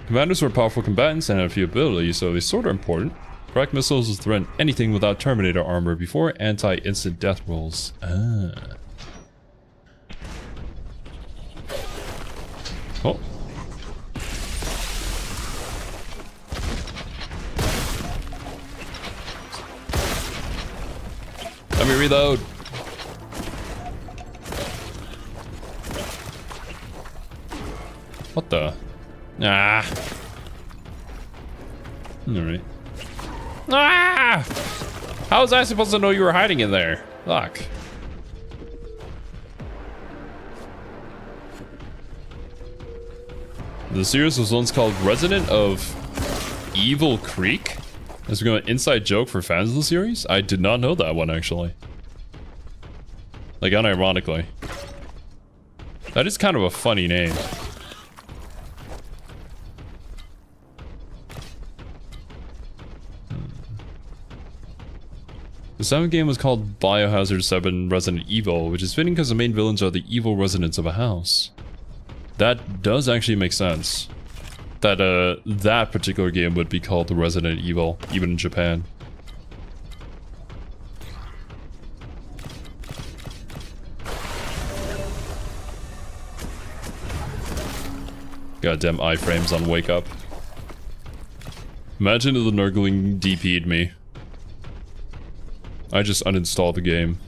Commanders were powerful combatants and had a few abilities, so they sort of important. Crack missiles will threaten anything without Terminator armor before anti-instant death rolls. Ah. Oh. Let me reload. What the? Ah. Alright. Ah! How was I supposed to know you were hiding in there? Fuck. The series was once called Resident of Evil Creek? That's going to inside joke for fans of the series? I did not know that one, actually. Like, unironically. That is kind of a funny name. The 7th game was called Biohazard 7 Resident Evil, which is fitting because the main villains are the evil residents of a house. That does actually make sense. That that particular game would be called Resident Evil, even in Japan. Goddamn iframes on Wake Up. Imagine if the Nurgling DP'd me. I just uninstalled the game.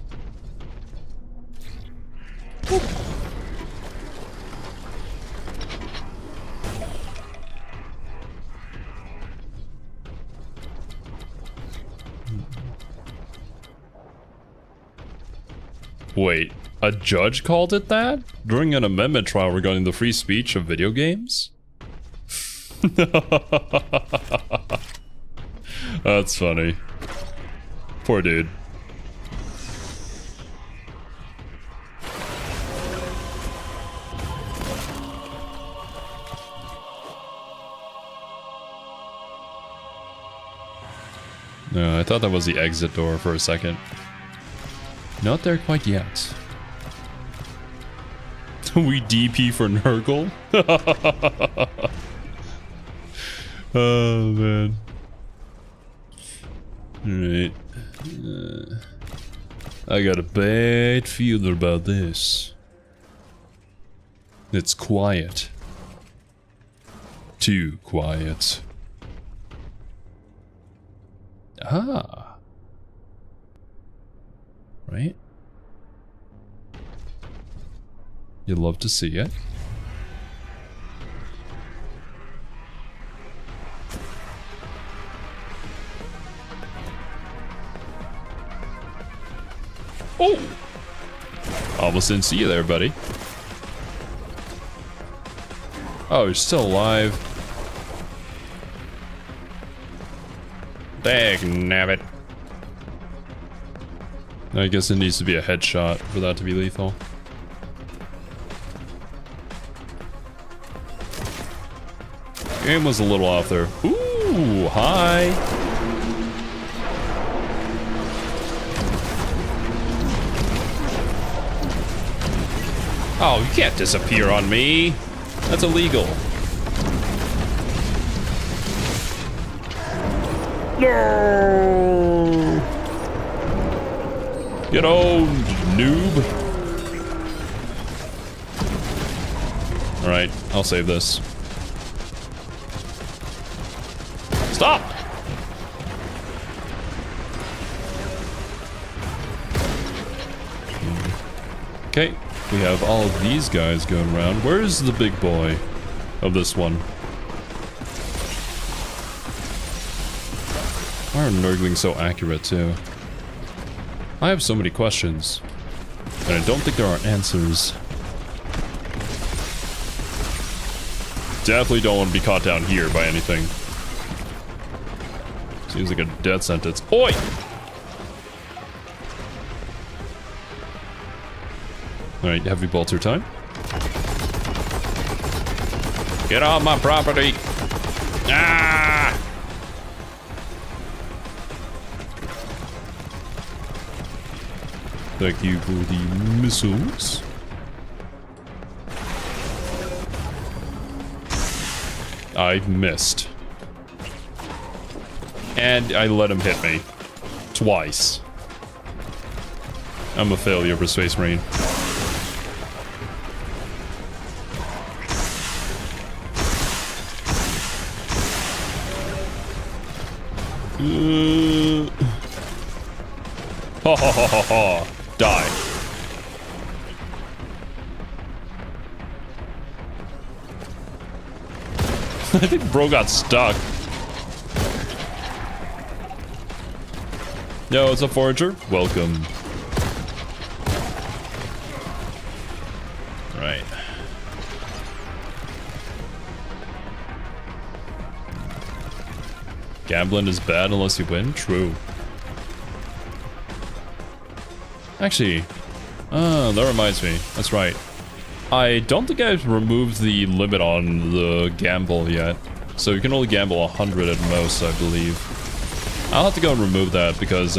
Wait, a judge called it that? During an amendment trial regarding the free speech of video games? That's funny. Poor dude. No, I thought that was the exit door for a second. Not there quite yet. We DP for Nurgle? Oh, man. Alright. I got a bad feeling about this. It's quiet. Too quiet. Ah. Right? You love to see it. Oh! Almost didn't see you there, buddy. Oh, you're still alive. Dagnabbit. I guess it needs to be a headshot for that to be lethal. Game was a little off there. Ooh, hi. Oh, you can't disappear on me. That's illegal. No! Get owned, noob. Alright, I'll save this. Stop! Okay, we have all of these guys going around. Where's the big boy of this one? Why are Nurglings so accurate too? I have so many questions, and I don't think there are answers. Definitely don't want to be caught down here by anything. Seems like a death sentence. Oi! Alright, heavy bolter time. Get off my property! Ah! Thank you for the missiles. I missed. And I let him hit me. Twice. I'm a failure for Space Marine. Ha ha ha ha ha. Die. I think bro got stuck. Yo, it's a forager. Welcome. Right. Gambling is bad unless you win? True. Actually, that reminds me. That's right. I don't think I've removed the limit on the gamble yet. So you can only gamble 100 at most, I believe. I'll have to go and remove that because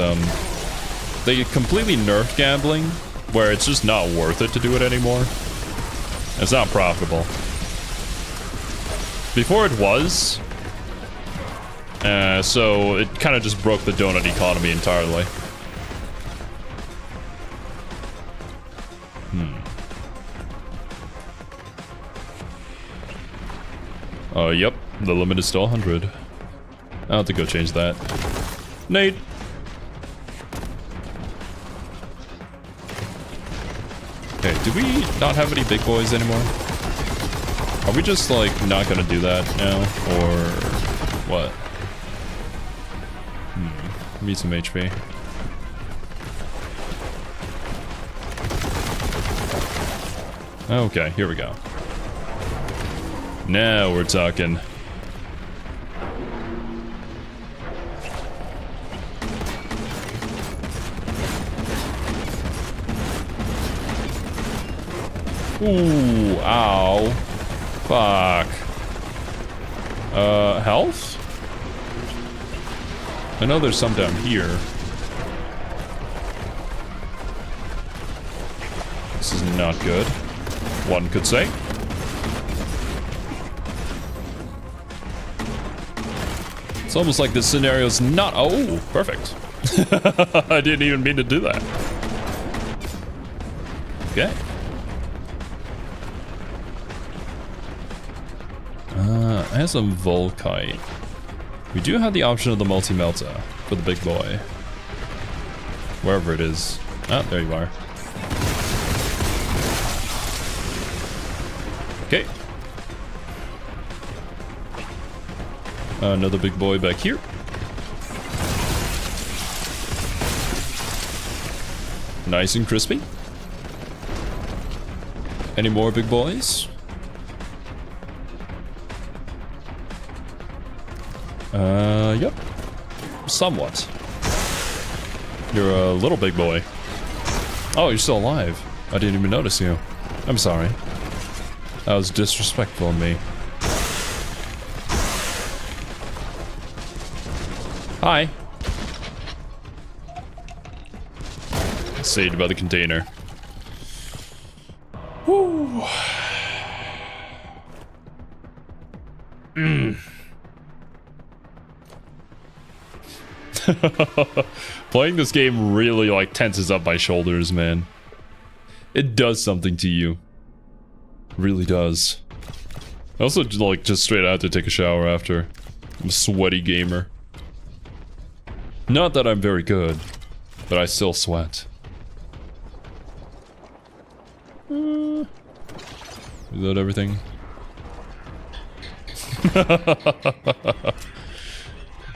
they completely nerfed gambling, where it's just not worth it to do it anymore. It's not profitable. Before it was, so it kind of just broke the donut economy entirely. Yep, the limit is still 100. I'll have to go change that. Nate! Okay, do we not have any big boys anymore? Are we just, like, not gonna do that now? Or what? Need some HP. Okay, here we go. Now we're talking. Ooh, ow. Fuck. Health? I know there's some down here. This is not good, one could say. It's almost like this scenario's not... Oh, perfect. I didn't even mean to do that. Okay. I have some Volkite. We do have the option of the multi-melta for the big boy. Wherever it is. Ah, there you are. Okay. Another big boy back here. Nice and crispy. Any more big boys? Yep. Somewhat. You're a little big boy. Oh, you're still alive. I didn't even notice you. I'm sorry. That was disrespectful of me. Hi. Saved by the container. Woo. Playing this game really like tenses up my shoulders, man. It does something to you. It really does. I also like just straight out to take a shower after. I'm a sweaty gamer. Not that I'm very good, but I still sweat. Is that everything?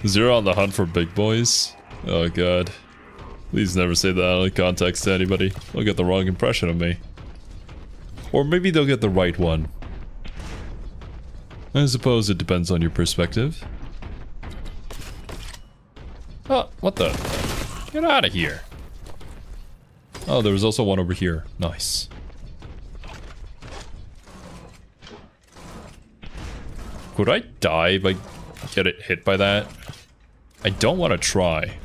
Zero on the hunt for big boys? Oh god. Please never say that out of context to anybody. They'll get the wrong impression of me. Or maybe they'll get the right one. I suppose it depends on your perspective. Oh, what the? Get out of here. Oh, there was also one over here. Nice. Could I die if I get it hit by that? I don't want to try.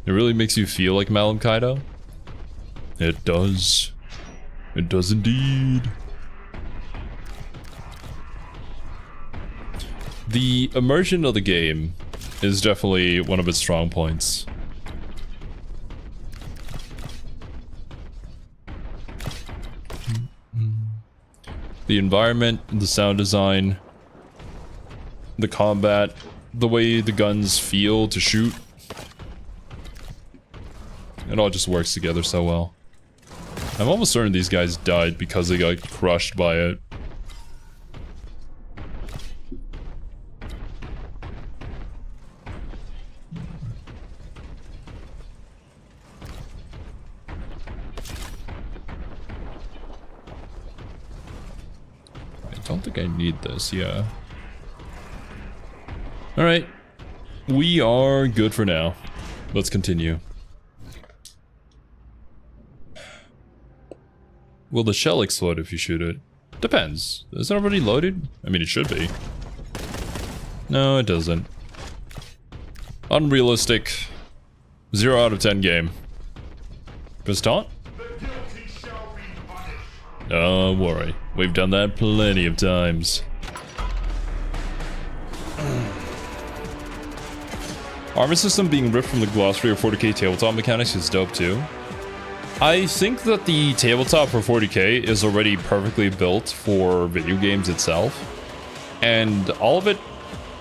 It really makes you feel like MacLeod? It does. It does indeed. The immersion of the game is definitely one of its strong points. The environment, the sound design, the combat, the way the guns feel to shoot. It all just works together so well. I'm almost certain these guys died because they got crushed by it. I don't think I need this, yeah. Alright. We are good for now. Let's continue. Will the shell explode if you shoot it? Depends. Is it already loaded? I mean, it should be. No, it doesn't. Unrealistic. 0 out of 10 game. Press taunt? Don't worry. We've done that plenty of times. Armor system being ripped from the glossary of 40k tabletop mechanics is dope too. I think that the tabletop for 40k is already perfectly built for video games itself, and all of it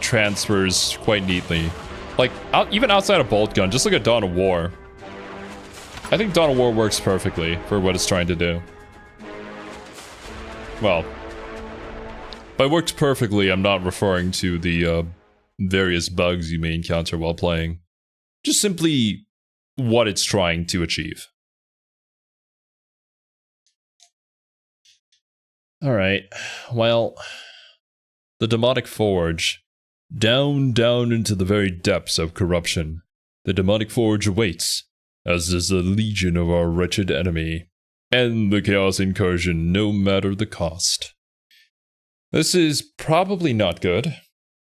transfers quite neatly. Like, even outside of Boltgun, just look at Dawn of War. I think Dawn of War works perfectly for what it's trying to do. Well, by works perfectly, I'm not referring to the various bugs you may encounter while playing. Just simply what it's trying to achieve. Alright, well, the demonic forge. Down into the very depths of corruption. The demonic forge awaits, as does the legion of our wretched enemy. End the chaos incursion, no matter the cost. This is probably not good,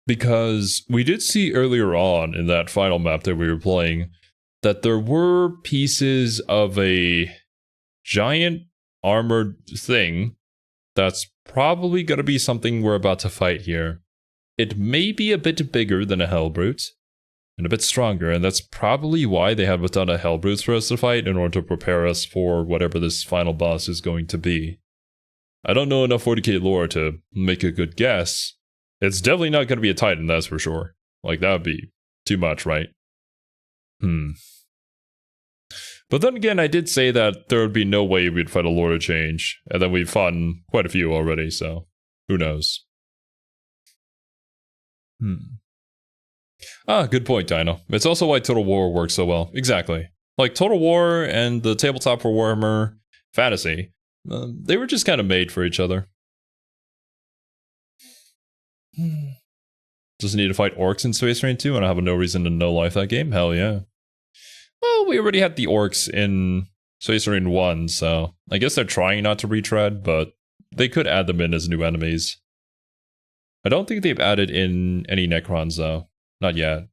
because we did see earlier on in that final map that we were playing, that there were pieces of a giant armored thing. That's probably going to be something we're about to fight here. It may be a bit bigger than a Hellbrute, and a bit stronger, and that's probably why they have a ton of Hellbrutes for us to fight in order to prepare us for whatever this final boss is going to be. I don't know enough 40k lore to make a good guess. It's definitely not going to be a Titan, that's for sure. Like, that would be too much, right? But then again, I did say that there would be no way we'd fight a Lord of Change, and then we've fought quite a few already, so who knows? Ah, good point, Dino. It's also why Total War works so well. Exactly. Like, Total War and the tabletop for Warhammer Fantasy, they were just kind of made for each other. Does it need to fight orcs in Space Marine 2 and I have no reason to no-life that game? Hell yeah. Well, we already had the orcs in Space Marine 1, so I guess they're trying not to retread, but they could add them in as new enemies. I don't think they've added in any Necrons, though. Not yet.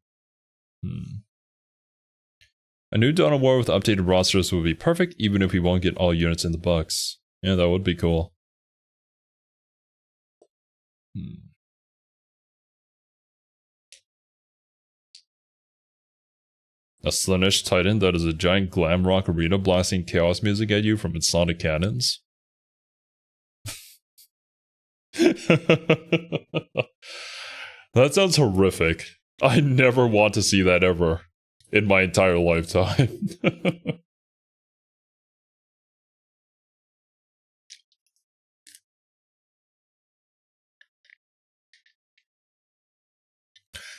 A new Dawn of War with updated rosters would be perfect, even if we won't get all units in the books. Yeah, that would be cool. A Slaanesh Titan that is a giant glam rock arena blasting chaos music at you from its sonic cannons. That sounds horrific. I never want to see that ever in my entire lifetime.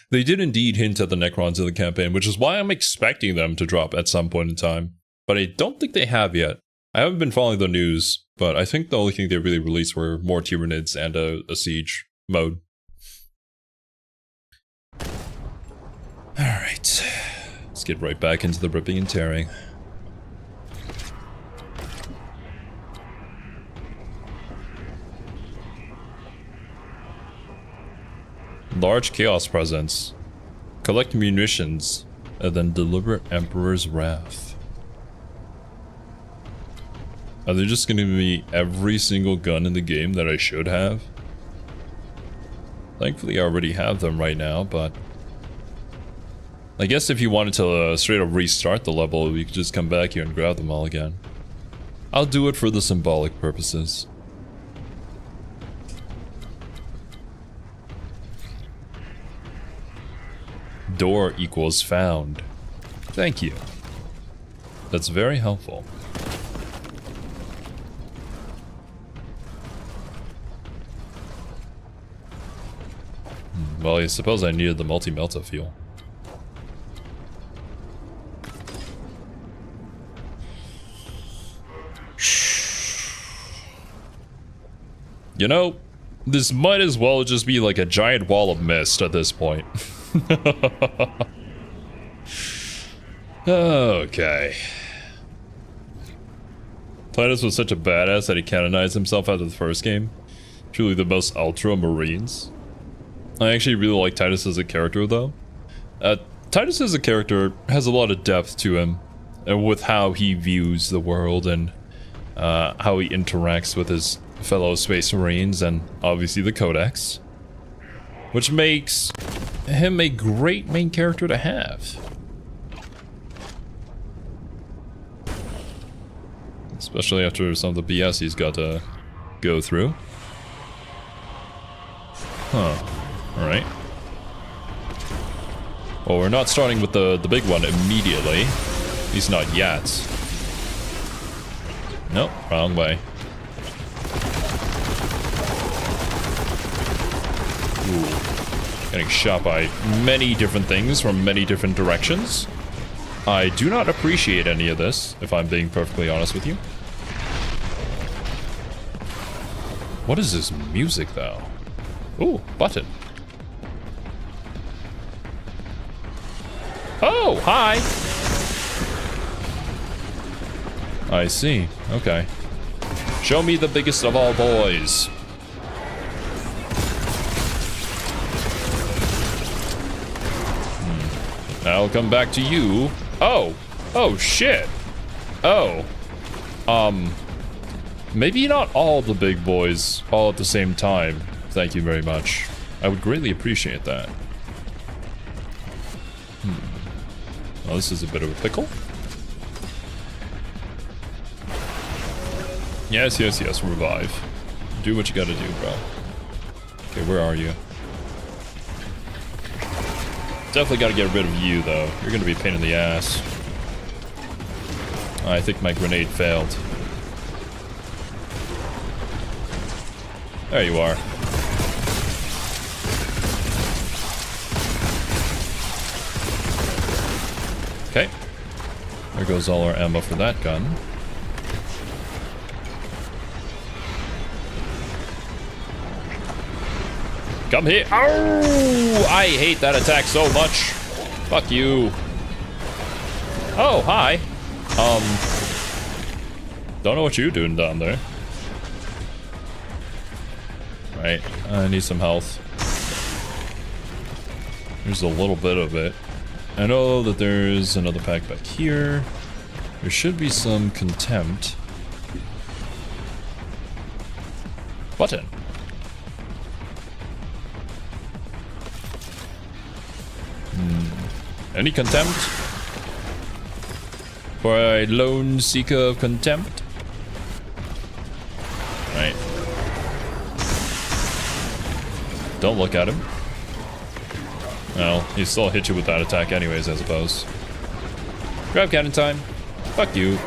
They did indeed hint at the Necrons in the campaign, which is why I'm expecting them to drop at some point in time. But I don't think they have yet. I haven't been following the news, but I think the only thing they really released were more Tyranids and a siege mode. Alright, let's get right back into the ripping and tearing. Large chaos presence. Collect munitions, and then deliver Emperor's Wrath. Are they just gonna give me every single gun in the game that I should have? Thankfully I already have them right now, but I guess if you wanted to straight up restart the level, you could just come back here and grab them all again. I'll do it for the symbolic purposes. Door equals found. Thank you. That's very helpful. Well, I suppose I needed the multi-melta fuel. You know, this might as well just be like a giant wall of mist at this point. Okay. Titus was such a badass that he canonized himself after the first game. Truly the most ultramarines. I actually really like Titus as a character though. Titus as a character has a lot of depth to him, with how he views the world and how he interacts with his fellow Space Marines and obviously the Codex, which makes him a great main character to have. Especially after some of the BS he's got to go through. Huh. Alright. Well, we're not starting with the big one immediately. At least not yet. Nope, wrong way. Ooh. Getting shot by many different things from many different directions. I do not appreciate any of this, if I'm being perfectly honest with you. What is this music, though? Ooh, button. Oh, hi! I see. Okay. Show me the biggest of all boys. I'll come back to you. Oh! Oh, shit! Oh. Maybe not all the big boys all at the same time. Thank you very much. I would greatly appreciate that. Oh, this is a bit of a pickle. Yes, yes, yes, revive. Do what you gotta do, bro. Okay, where are you? Definitely gotta get rid of you, though. You're gonna be a pain in the ass. I think my grenade failed. There you are. Okay. There goes all our ammo for that gun. Come here. Oh, I hate that attack so much. Fuck you. Oh, hi. Don't know what you're doing down there. Right, I need some health. There's a little bit of it. I know that there's another pack back here. There should be some contempt. Button. Any contempt? For a lone seeker of contempt? Right. Don't look at him. Well, he still hit you with that attack anyways, I suppose. Grab cannon time. Fuck you.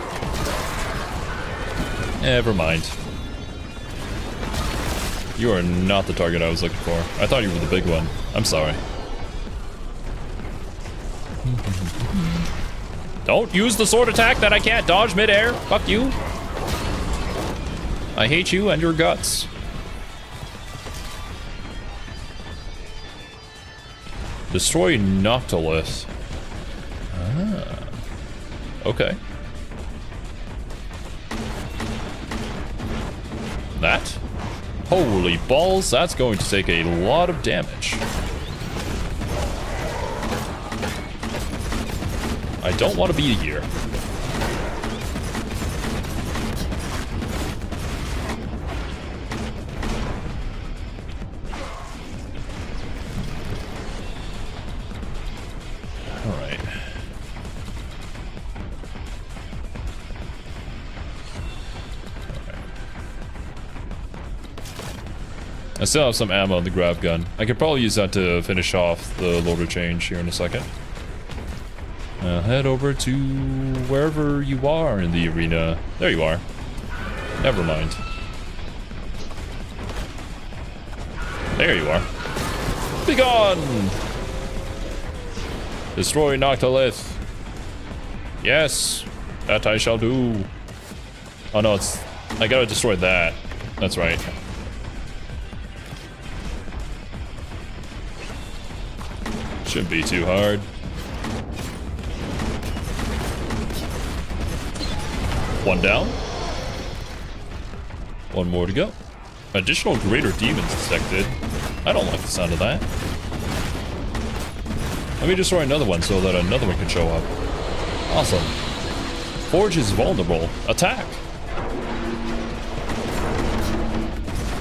Never mind. You are not the target I was looking for. I thought you were the big one. I'm sorry. Don't use the sword attack that I can't dodge midair. Fuck you. I hate you and your guts. Destroy Noctilith. Ah. Okay. That? Holy balls, that's going to take a lot of damage. I don't want to be here. Alright. I still have some ammo in the grab gun. I could probably use that to finish off the loader change here in a second. Head over to wherever you are in the arena. There you are. Never mind. There you are. Be gone! Destroy Noctilith. Yes, that I shall do. Oh no, it's... I gotta destroy that. That's right. Shouldn't be too hard. One down. One more to go. Additional greater demons detected. I don't like the sound of that. Let me destroy another one so that another one can show up. Awesome. Forge is vulnerable. Attack.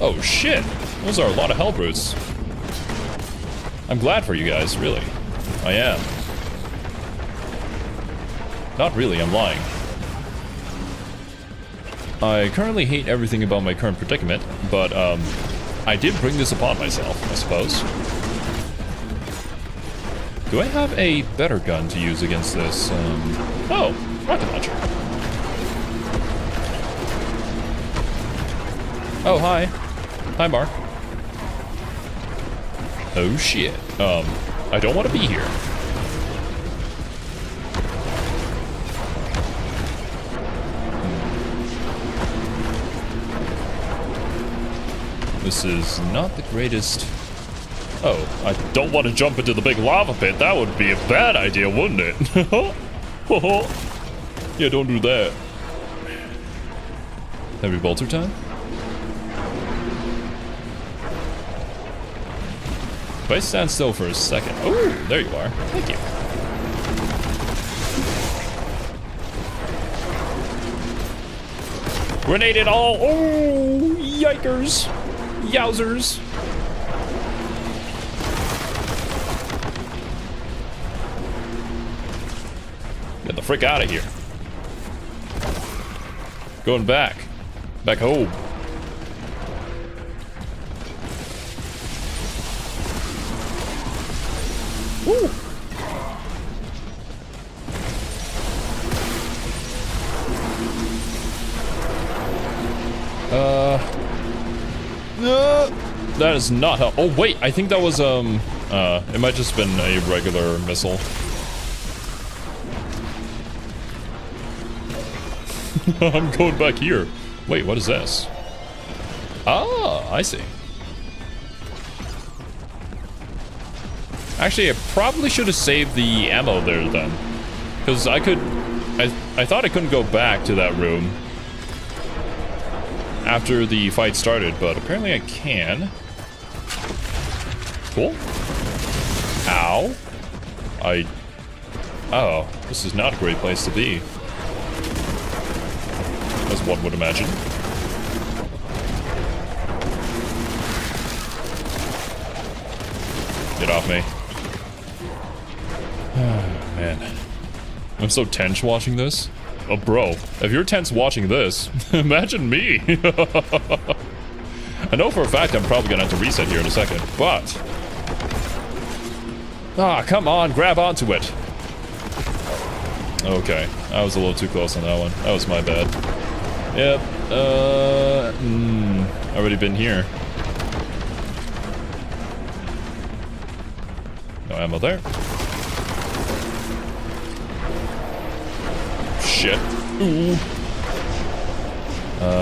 Oh shit. Those are a lot of hell brutes. I'm glad for you guys, really. I am. Not really, I'm lying. I currently hate everything about my current predicament, but I did bring this upon myself, I suppose. Do I have a better gun to use against this? Oh, rocket launcher. Oh, hi. Hi, Mark. Oh shit. I don't want to be here. This is not the greatest. Oh, I don't want to jump into the big lava pit. That would be a bad idea, wouldn't it? Yeah, don't do that. Heavy bolter time? If I stand still for a second. Oh, there you are. Thank you. Grenade it all. Oh, yikers. Yowzers. the frick out of here. Going back. Back home. Woo! That is not help. Oh wait, I think that was it might just been a regular missile. I'm going back here. Wait, what is this? Ah, I see. Actually, I probably should have saved the ammo there then, because I thought I couldn't go back to that room after the fight started, but apparently I can. Cool. Ow. Oh, this is not a great place to be, as one would imagine. Get off me. Oh, man. I'm so tense watching this. Oh, bro, if you're tense watching this, imagine me. I know for a fact I'm probably gonna have to reset here in a second, but... Ah, come on, grab onto it. Okay, I was a little too close on that one. That was my bad. Yep, already been here. No ammo there. Shit. Ooh.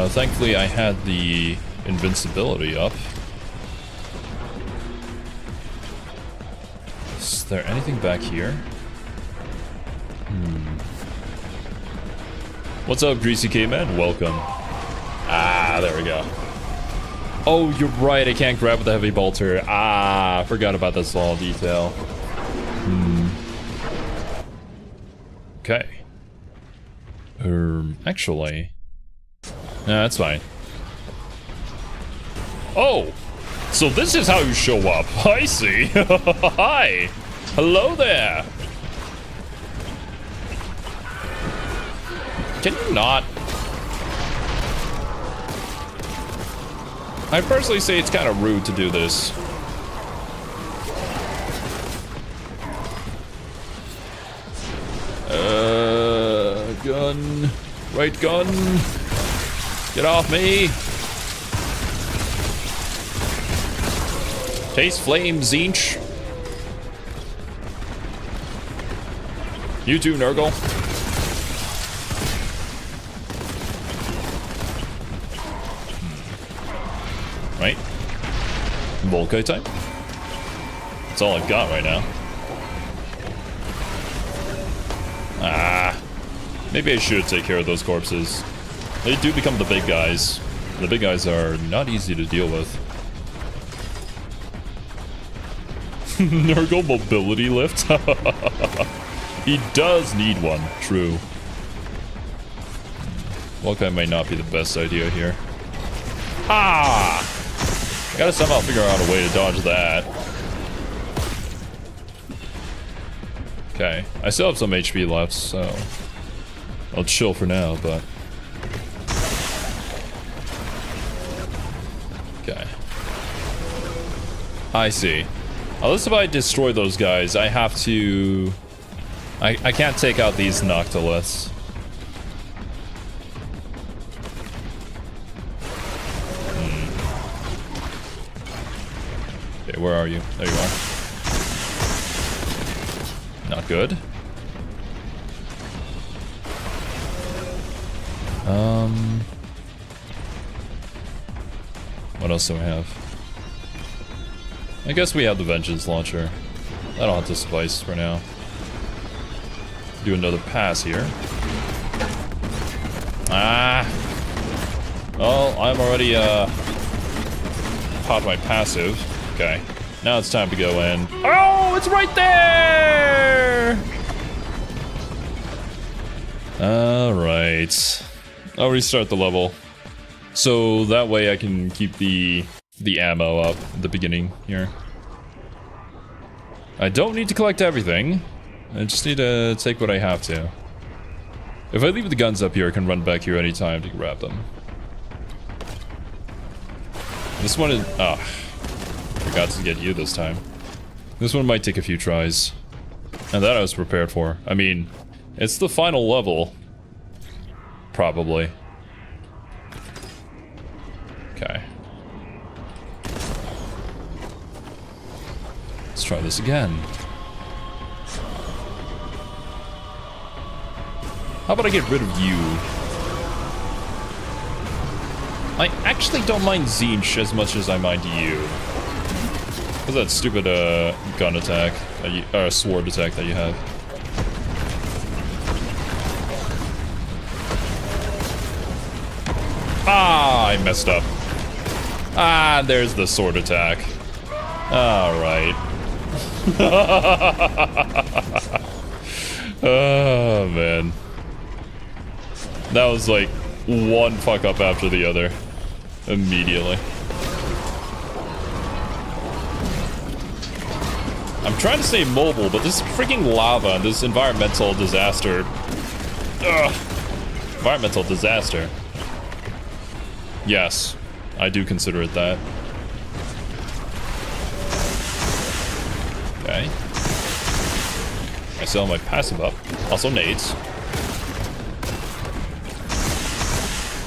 Thankfully I had the invincibility up. Is there anything back here? What's up, Greasy K-Man? Welcome. Ah, there we go. Oh, you're right, I can't grab with the heavy bolter. Ah, I forgot about that small detail. Okay. Actually... Nah, that's fine. Oh! So this is how you show up. I see. Hi! Hello there! Can you not? I personally say it's kind of rude to do this. Gun. Right gun. Get off me. Taste flame, Zinch. You too, Nurgle. Right? Volko type? That's all I've got right now. Ah. Maybe I should take care of those corpses. They do become the big guys. The big guys are not easy to deal with. Nurgle mobility lift? He does need one, true. Volko might not be the best idea here. Ah! I gotta somehow figure out a way to dodge that. Okay, I still have some HP left, so I'll chill for now, but... Okay. I see. Unless if I destroy those guys, I have to... I can't take out these Noctiliths. Okay, where are you? There you are. Not good. What else do we have? I guess we have the Vengeance Launcher. That'll have to suffice for now. Do another pass here. Ah! Well, I'm already, popped my passive. Okay. Now it's time to go in. Oh, it's right there! Alright. I'll restart the level. So that way I can keep the ammo up at the beginning here. I don't need to collect everything. I just need to take what I have to. If I leave the guns up here, I can run back here anytime to grab them. This one is... Ah, forgot to get you this time. This one might take a few tries. And that I was prepared for. I mean, it's the final level. Probably. Okay. Let's try this again. How about I get rid of you? I actually don't mind Zinch as much as I mind you. What's that stupid gun attack, that you, or sword attack that you have? Ah, I messed up. Ah, there's the sword attack. Alright. Oh, man. That was like one fuck up after the other. Immediately. I'm trying to stay mobile, but this freaking lava and this environmental disaster. Ugh. Environmental disaster. Yes, I do consider it that. Okay. I still have my passive up. Also nades.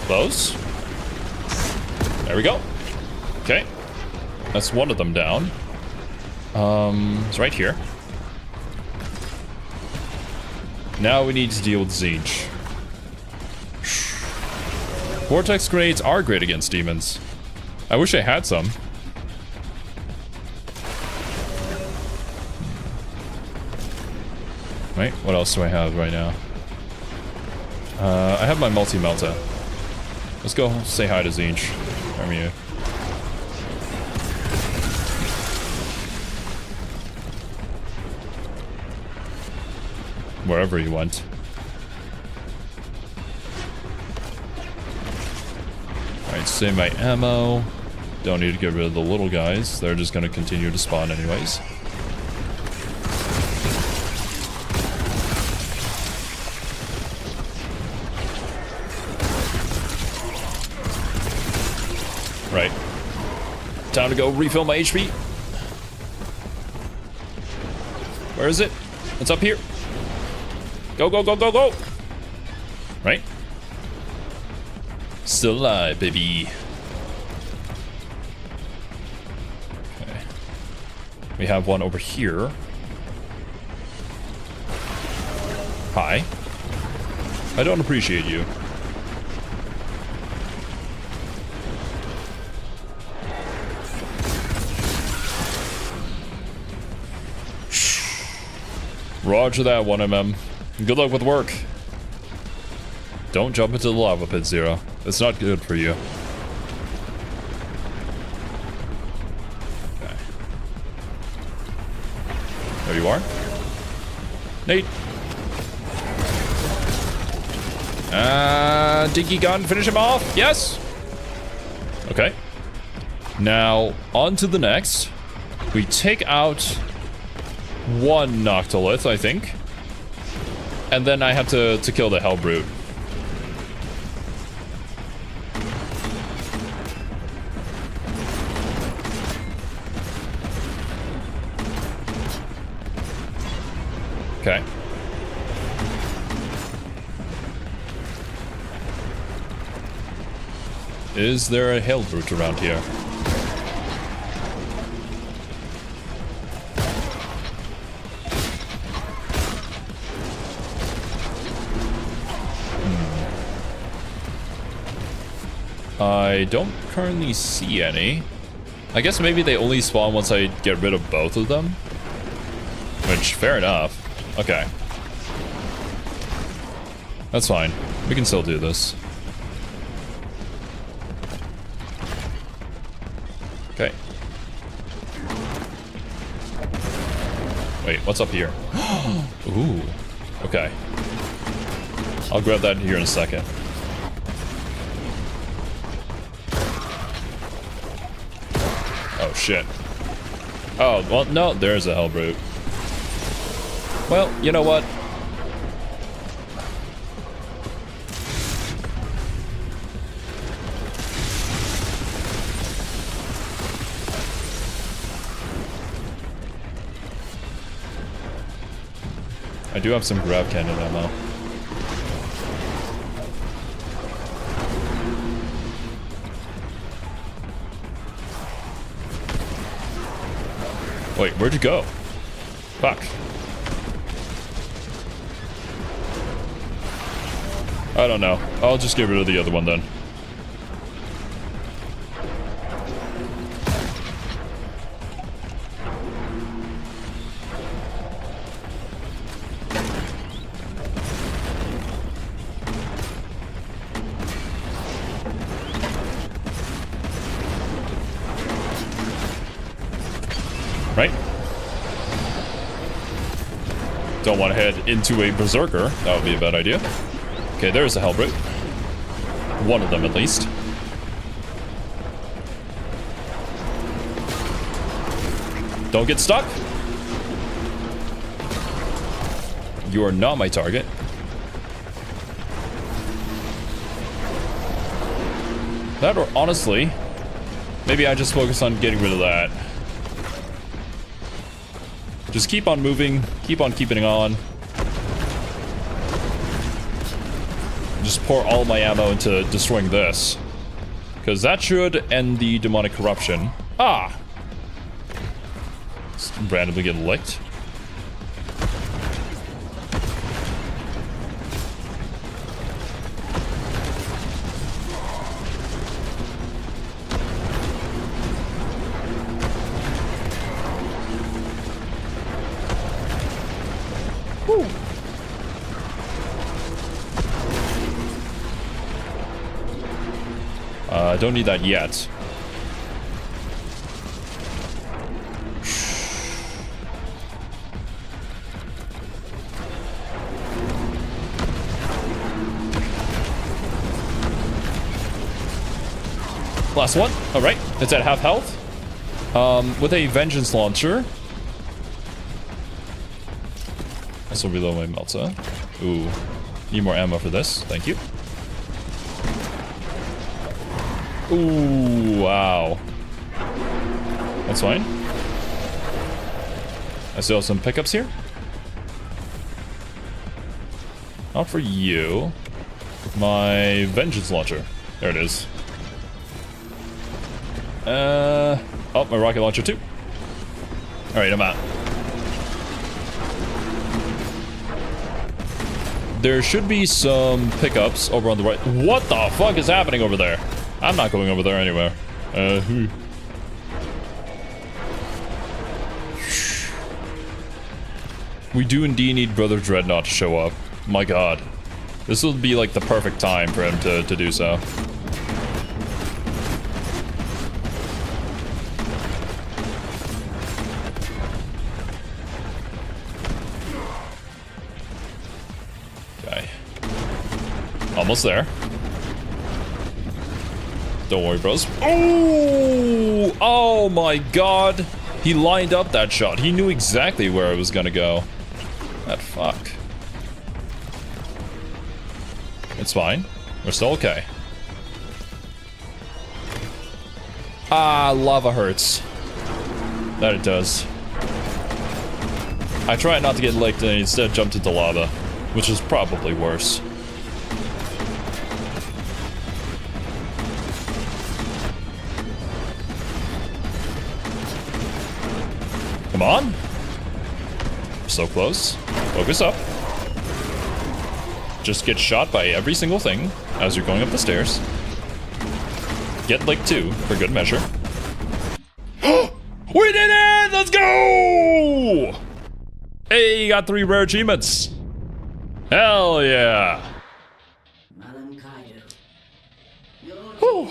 Close. There we go. Okay. That's one of them down. It's right here. Now we need to deal with Zinch. Vortex grenades are great against demons. I wish I had some. Right, what else do I have right now? I have my multi-melta. Let's go say hi to Zinch. From you. Wherever he went. Alright, save my ammo. Don't need to get rid of the little guys. They're just gonna continue to spawn anyways. Right. Time to go refill my HP. Where is it? It's up here. Go, go, go, go, go! Right? Still alive, baby. Okay. We have one over here. Hi. I don't appreciate you. Roger that, 1mm. Good luck with work. Don't jump into the lava pit, Zero. It's not good for you. Okay. There you are. Nate. Dinky gun, finish him off. Yes. Okay. Now, on to the next. We take out one Noctilith, I think. And then I have to kill the Hellbrute. Okay. Is there a Hellbrute around here? I don't currently see any. I guess maybe they only spawn once I get rid of both of them. Which, fair enough. Okay. That's fine. We can still do this. Okay. Wait, what's up here? Ooh. Okay. I'll grab that here in a second. Oh, shit. Oh, well, no, there's a Hellbrute. Well, you know what? I do have some grab cannon ammo. Wait, where'd you go? Fuck. I don't know. I'll just get rid of the other one then. Right? Don't want to head into a berserker. That would be a bad idea. Okay, there's a Hellbrute. One of them at least. Don't get stuck. You are not my target. That, or honestly, maybe I just focus on getting rid of that. Just keep on moving, keep on keeping it on. Just pour all my ammo into destroying this. Because that should end the demonic corruption. Ah! Just randomly get licked. I don't need that yet. Last one. All right, it's at half health. With a vengeance launcher. This will reload my Melta. Ooh, need more ammo for this. Thank you. Ooh, wow. That's fine. I still have some pickups here. Not for you. My vengeance launcher. There it is. Oh, my rocket launcher too. Alright, I'm out. There should be some pickups over on the right. What the fuck is happening over there? I'm not going over there anywhere. We do indeed need Brother Dreadnought to show up. My god. This will be like the perfect time for him to do so. Okay. Almost there. Don't worry, bros. Oh! Oh my god. He lined up that shot. He knew exactly where I was gonna go. That fuck. It's fine. We're still okay. Ah, lava hurts. That it does. I tried not to get licked and instead jumped into lava, which is probably worse. Come on. So close. Focus up. Just get shot by every single thing as you're going up the stairs. Get licked too, for good measure. We did it! Let's go! Hey, got 3 rare achievements. Hell yeah. Whew.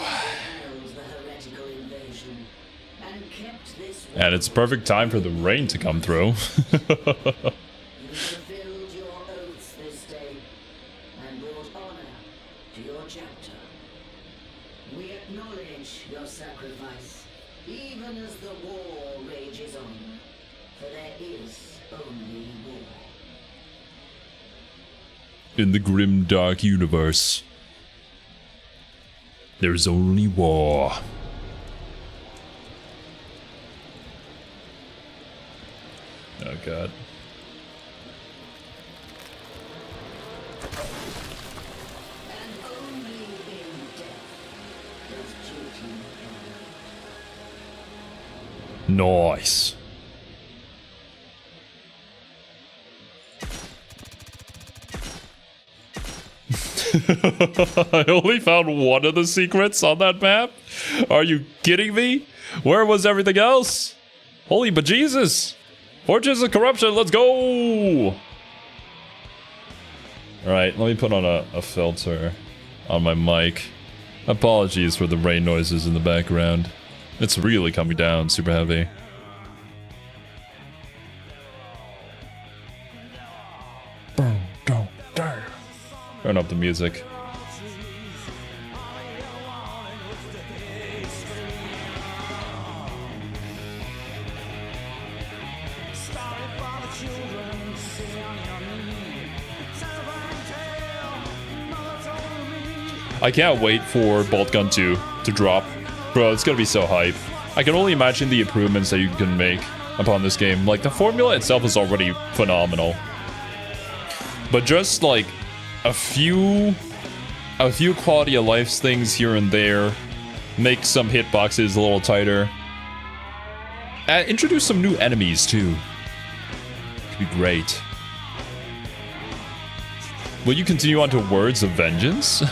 And it's perfect time for the rain to come through. We acknowledge your sacrifice, even as the war rages on. For there is only war. In the grim, dark universe, there is only war. Oh god. Nice. I only found one of the secrets on that map? Are you kidding me? Where was everything else? Holy bejesus! Fortunes of Corruption, let's go! Alright, let me put on a filter on my mic. Apologies for the rain noises in the background. It's really coming down super heavy. Turn up the music. I can't wait for Boltgun 2 to drop. Bro, it's gonna be so hype. I can only imagine the improvements that you can make upon this game. Like, the formula itself is already phenomenal. But just, like, a few quality of life things here and there. Make some hitboxes a little tighter. Introduce some new enemies, too. Could be great. Will you continue on to Words of Vengeance?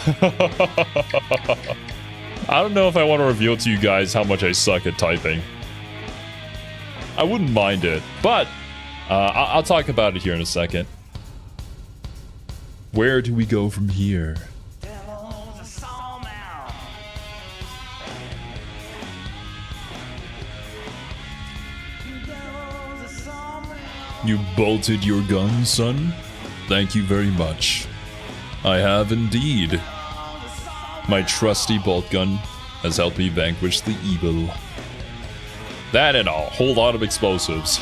I don't know if I want to reveal to you guys how much I suck at typing. I wouldn't mind it, but I'll talk about it here in a second. Where do we go from here? You bolted your gun, son? Thank you very much. I have indeed. My trusty bolt gun has helped me vanquish the evil. That and a whole lot of explosives.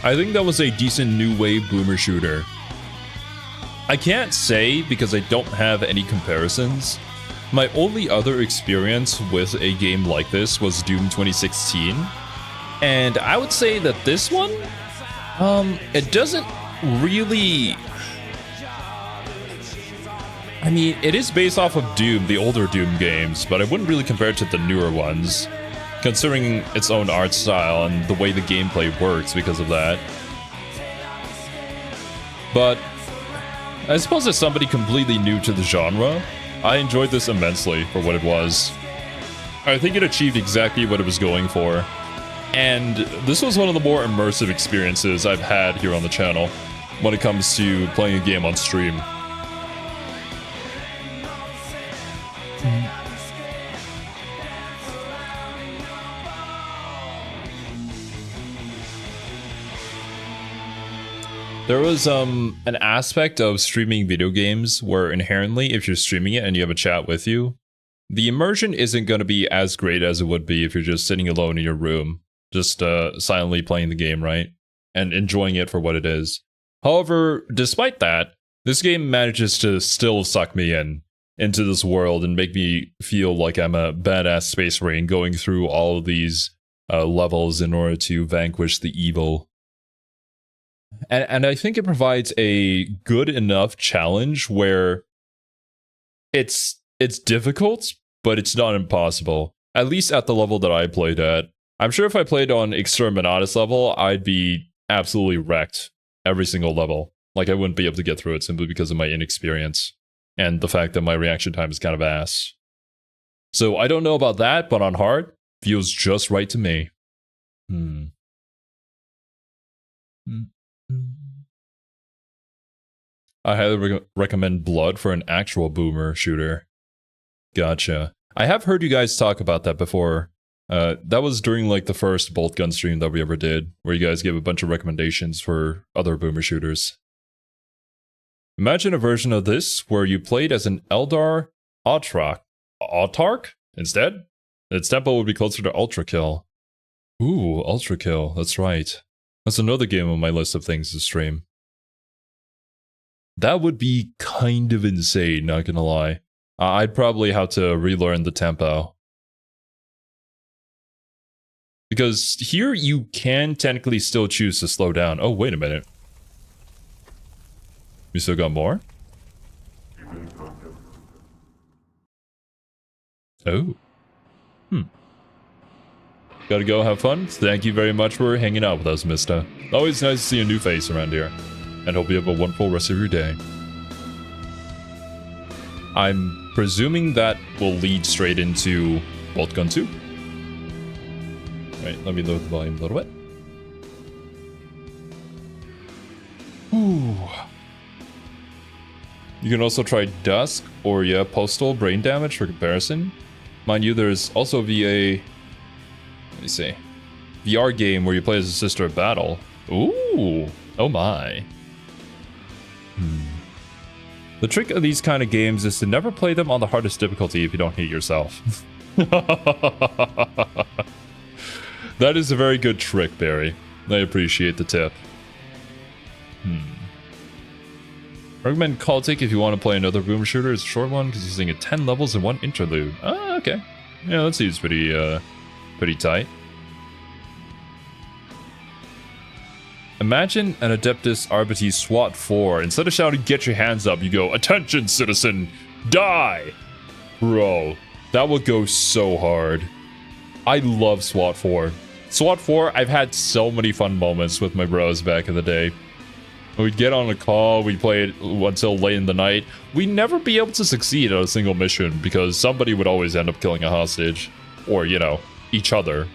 I think that was a decent new wave boomer shooter. I can't say because I don't have any comparisons. My only other experience with a game like this was Doom 2016. And I would say that this one, it doesn't really... I mean, it is based off of Doom, the older Doom games, but I wouldn't really compare it to the newer ones, considering its own art style and the way the gameplay works because of that. But I suppose as somebody completely new to the genre, I enjoyed this immensely for what it was. I think it achieved exactly what it was going for. And this was one of the more immersive experiences I've had here on the channel when it comes to playing a game on stream. There was an aspect of streaming video games where inherently, if you're streaming it and you have a chat with you, the immersion isn't going to be as great as it would be if you're just sitting alone in your room, just silently playing the game, right? And enjoying it for what it is. However, despite that, this game manages to still suck me into this world and make me feel like I'm a badass space marine going through all of these levels in order to vanquish the evil. And I think it provides a good enough challenge where it's difficult, but it's not impossible. At least at the level that I played at. I'm sure if I played on Exterminatus level, I'd be absolutely wrecked every single level. Like, I wouldn't be able to get through it simply because of my inexperience and the fact that my reaction time is kind of ass. So I don't know about that, but on hard, feels just right to me. I highly recommend Blood for an actual boomer shooter. Gotcha. I have heard you guys talk about that before. That was during like the first Boltgun stream that we ever did, where you guys gave a bunch of recommendations for other boomer shooters. Imagine a version of this where you played as an Eldar Autarch instead? Its tempo would be closer to Ultra Kill. Ooh, Ultra Kill, that's right. That's another game on my list of things to stream. That would be kind of insane, not gonna lie. I'd probably have to relearn the tempo. Because here you can technically still choose to slow down. Oh, wait a minute. You still got more? Oh. Gotta go have fun. Thank you very much for hanging out with us, Mista. Always nice to see a new face around here. And hope you have a wonderful rest of your day. I'm presuming that will lead straight into Boltgun 2. Right, let me lower the volume a little bit. Ooh. You can also try Dusk or Postal Brain Damage for comparison. Mind you, there's also VA... Let me see. VR game where you play as a sister of battle. Ooh. Oh my. The trick of these kind of games is to never play them on the hardest difficulty if you don't hate yourself. That is a very good trick, Barry. I appreciate the tip. Recommend Cultic if you want to play another boom shooter. It's a short one because he's using 10 levels in one interlude. Ah, okay. Yeah, that seems pretty tight. Imagine an Adeptus Arbites SWAT 4. Instead of shouting, "Get your hands up," you go, "Attention, citizen! Die!" Bro, that would go so hard. I love SWAT 4. SWAT 4, I've had so many fun moments with my bros back in the day. We'd get on a call, we'd play it until late in the night. We'd never be able to succeed at a single mission because somebody would always end up killing a hostage. Or, you know, each other.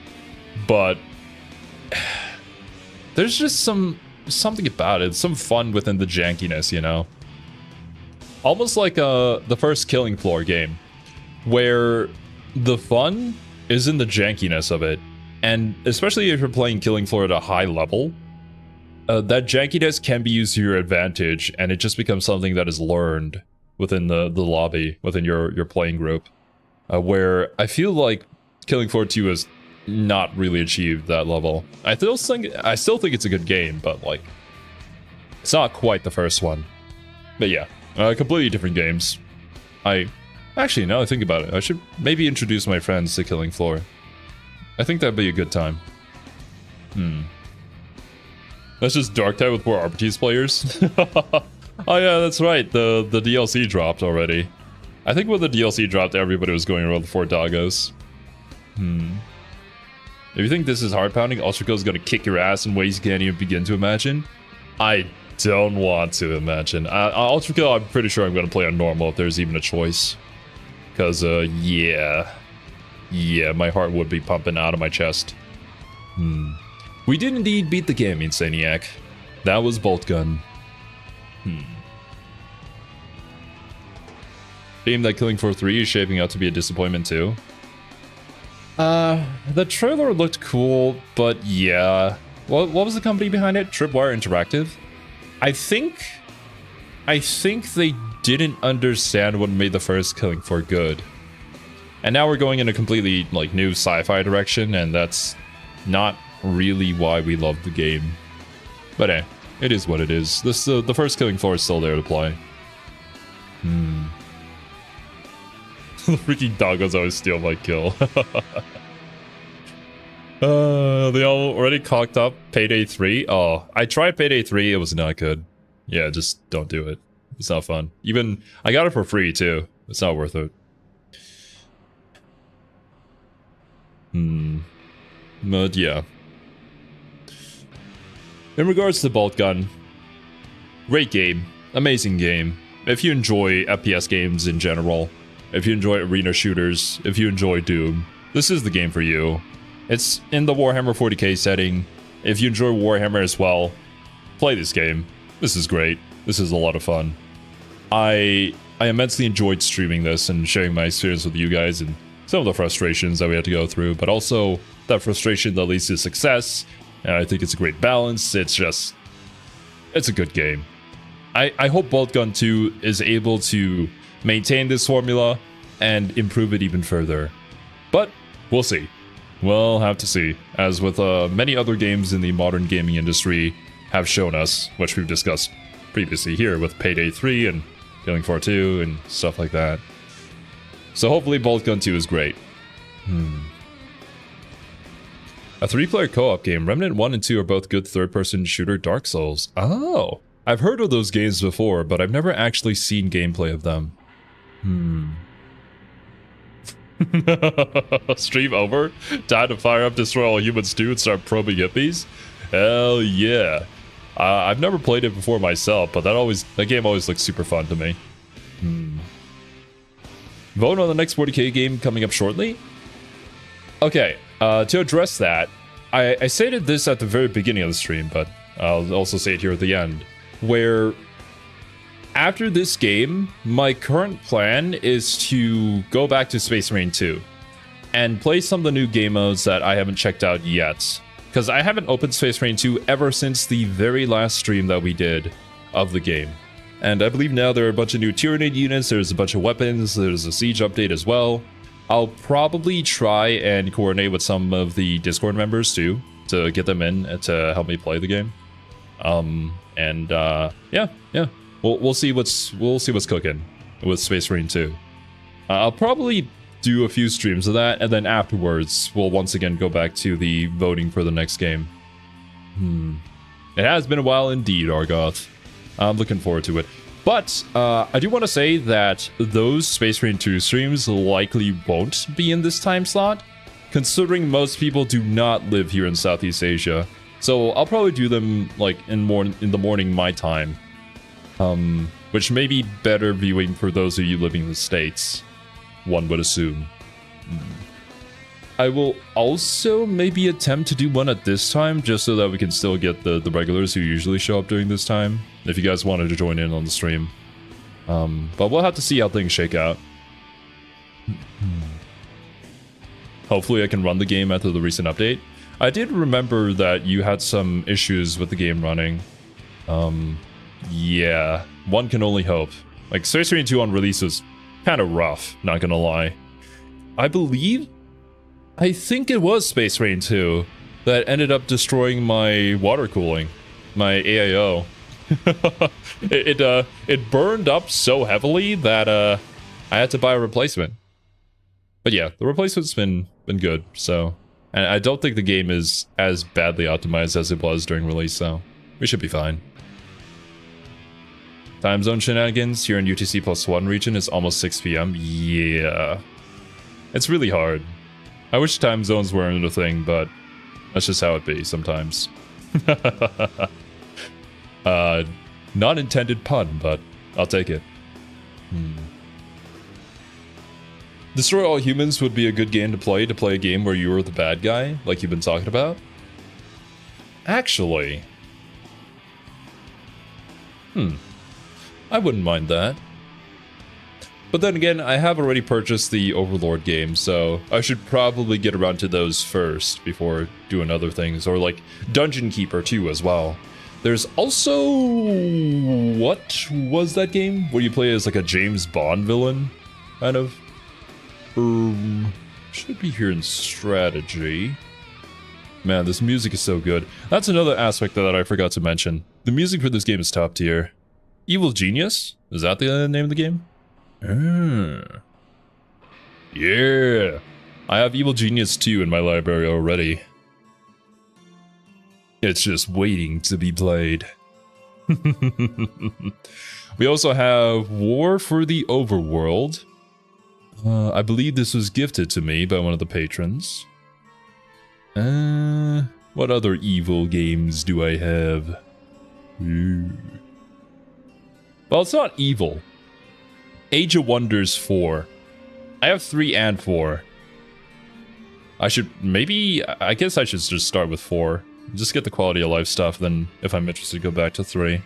But there's just something about it, some fun within the jankiness, you know? Almost like the first Killing Floor game, where the fun is in the jankiness of it. And especially if you're playing Killing Floor at a high level, that jankiness can be used to your advantage, and it just becomes something that is learned within the lobby, within your playing group. Where I feel like Killing Floor 2 has not really achieved that level. I still think it's a good game, but like, it's not quite the first one. But yeah, completely different games. Actually, now I think about it, I should maybe introduce my friends to Killing Floor. I think that'd be a good time. That's just Dark Tide with more Arbites players. Oh yeah, that's right. The DLC dropped already. I think when the DLC dropped, everybody was going around the 4 Daggos. If you think this is hard pounding, Ultrakill is gonna kick your ass in ways you can't even begin to imagine. I don't want to imagine. Ultrakill, I'm pretty sure I'm gonna play on normal if there's even a choice. Cause yeah, my heart would be pumping out of my chest. We did indeed beat the game, Insaniac. That was Boltgun. Game that Killing Floor 3 is shaping out to be a disappointment too. The trailer looked cool, but yeah. What was the company behind it? Tripwire Interactive? I think they didn't understand what made the first Killing Floor good. And now we're going in a completely like new sci-fi direction, and that's not really why we love the game. But hey, it is what it is. The first Killing Floor is still there to play. The freaking doggos always steal my kill. They already cocked up Payday 3. Oh, I tried Payday 3, it was not good. Yeah, just don't do it. It's not fun. Even, I got it for free too. It's not worth it. But yeah. In regards to Boltgun, great game. Amazing game. If you enjoy FPS games in general, if you enjoy arena shooters, if you enjoy Doom, this is the game for you. It's in the Warhammer 40k setting. If you enjoy Warhammer as well, play this game. This is great. This is a lot of fun. I immensely enjoyed streaming this and sharing my experience with you guys and some of the frustrations that we had to go through, but also that frustration that leads to success. And I think it's a great balance. It's a good game. I hope Boltgun 2 is able to maintain this formula and improve it even further. But we'll see. We'll have to see. As with many other games in the modern gaming industry have shown us, which we've discussed previously here with Payday 3 and Killing Floor 2 and stuff like that. So hopefully Boltgun 2 is great. A 3-player co-op game. Remnant 1 and 2 are both good third-person shooter Dark Souls. Oh! I've heard of those games before, but I've never actually seen gameplay of them. Stream over? Time to fire up Destroy All Humans 2 and start probing hippies? Hell yeah. I've never played it before myself, but that game always looks super fun to me. Vote on the next 40k game coming up shortly? Okay, to address that, I stated this at the very beginning of the stream, but I'll also say it here at the end, where after this game, my current plan is to go back to Space Marine 2 and play some of the new game modes that I haven't checked out yet. Because I haven't opened Space Marine 2 ever since the very last stream that we did of the game. And I believe now there are a bunch of new Tyranid units, there's a bunch of weapons, there's a siege update as well. I'll probably try and coordinate with some of the Discord members too, to get them in to help me play the game. Yeah. We'll see what's cooking with Space Marine 2. I'll probably do a few streams of that, and then afterwards we'll once again go back to the voting for the next game. It has been a while indeed, Argoth. I'm looking forward to it. But I do want to say that those Space Marine 2 streams likely won't be in this time slot, considering most people do not live here in Southeast Asia. So I'll probably do them like in the morning my time, which may be better viewing for those of you living in the States, one would assume. I will also maybe attempt to do one at this time, just so that we can still get the regulars who usually show up during this time, if you guys wanted to join in on the stream. But we'll have to see how things shake out. Hopefully I can run the game after the recent update. I did remember that you had some issues with the game running. Yeah, one can only hope. Like, Space Marine 2 on release was kind of rough, not gonna lie. I think it was Space Marine 2 that ended up destroying my water cooling, my AIO. It burned up so heavily that I had to buy a replacement. But yeah, the replacement's been good, so... And I don't think the game is as badly optimized as it was during release, so we should be fine. Time zone shenanigans here in UTC +1 region is almost 6 PM. Yeah. It's really hard. I wish time zones weren't a thing, but that's just how it be sometimes. Not intended pun, but I'll take it. Destroy All Humans would be a good game to play a game where you were the bad guy, like you've been talking about. Actually. I wouldn't mind that. But then again, I have already purchased the Overlord game, so I should probably get around to those first before doing other things, or like Dungeon Keeper 2 as well. There's also... what was that game? Where you play as like a James Bond villain, kind of? Should be here in strategy. Man, this music is so good. That's another aspect that I forgot to mention. The music for this game is top tier. Evil Genius? Is that the name of the game? Yeah. I have Evil Genius 2 in my library already. It's just waiting to be played. We also have War for the Overworld. I believe this was gifted to me by one of the patrons. What other evil games do I have? Well, it's not evil. Age of Wonders 4. I have 3 and 4. I guess I should just start with 4. Just get the quality of life stuff, then if I'm interested, go back to 3.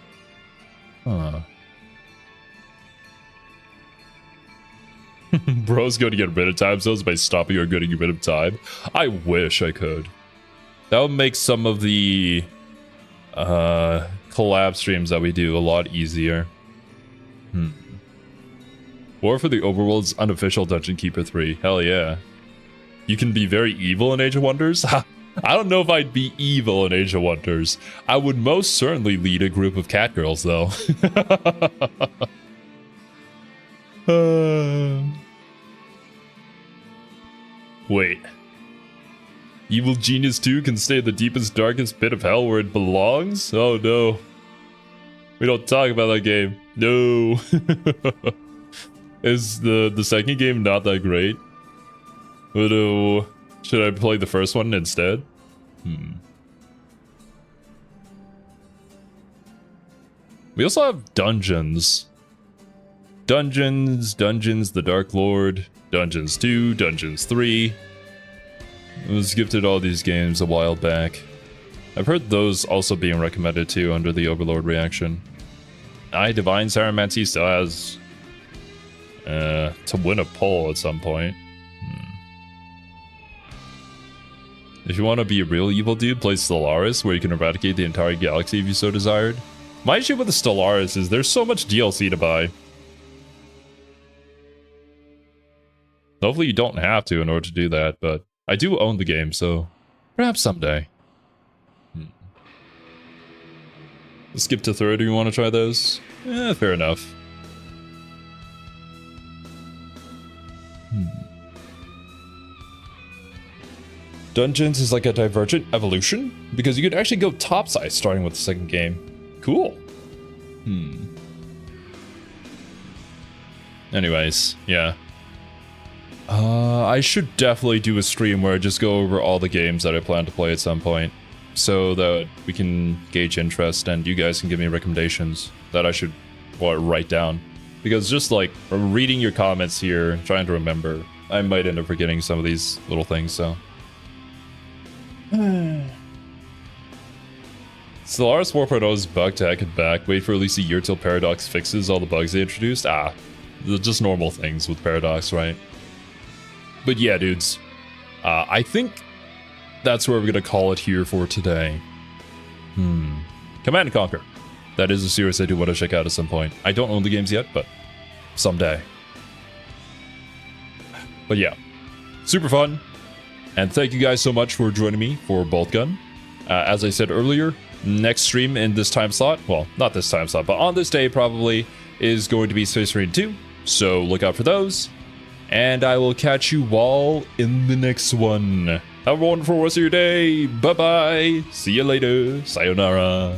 Bro's going to get rid of time zones by stopping or getting rid of time. I wish I could. That would make some of the collab streams that we do a lot easier. War for the Overworld's unofficial Dungeon Keeper 3. Hell yeah. You can be very evil in Age of Wonders? I don't know if I'd be evil in Age of Wonders. I would most certainly lead a group of cat girls, though. Wait. Evil Genius 2 can stay in the deepest, darkest pit of hell where it belongs? Oh no. We don't talk about that game. No. Is the second game not that great? Should I play the first one instead? We also have Dungeons. Dungeons, The Dark Lord, Dungeons 2, Dungeons 3. I was gifted all these games a while back. I've heard those also being recommended too under the Overlord reaction. Divine Sarumancy still has to win a poll at some point. If you want to be a real evil dude, play Stellaris, where you can eradicate the entire galaxy if you so desired. My issue with the Stellaris is there's so much DLC to buy. Hopefully you don't have to in order to do that, but I do own the game, so perhaps someday. Skip to third, do you want to try those? Fair enough. Dungeons is like a divergent evolution, because you could actually go topside starting with the second game. Cool. Anyways, yeah. I should definitely do a stream where I just go over all the games that I plan to play at some point, so that we can gauge interest and you guys can give me recommendations that I should write down. Because just like reading your comments here, trying to remember, I might end up forgetting some of these little things, so. Stellaris 4.0 is bugged to heck it back. Wait for at least a year till Paradox fixes all the bugs they introduced. They're just normal things with Paradox, right? But yeah, dudes. I think that's where we're gonna call it here for today. Command & Conquer. That is a series I do want to check out at some point. I don't own the games yet, but someday. But yeah, super fun. And thank you guys so much for joining me for Boltgun. As I said earlier, next stream in this time slot, well, not this time slot, but on this day probably, is going to be Space Marine 2. So look out for those. And I will catch you all in the next one. Have a wonderful rest of your day. Bye-bye. See you later. Sayonara.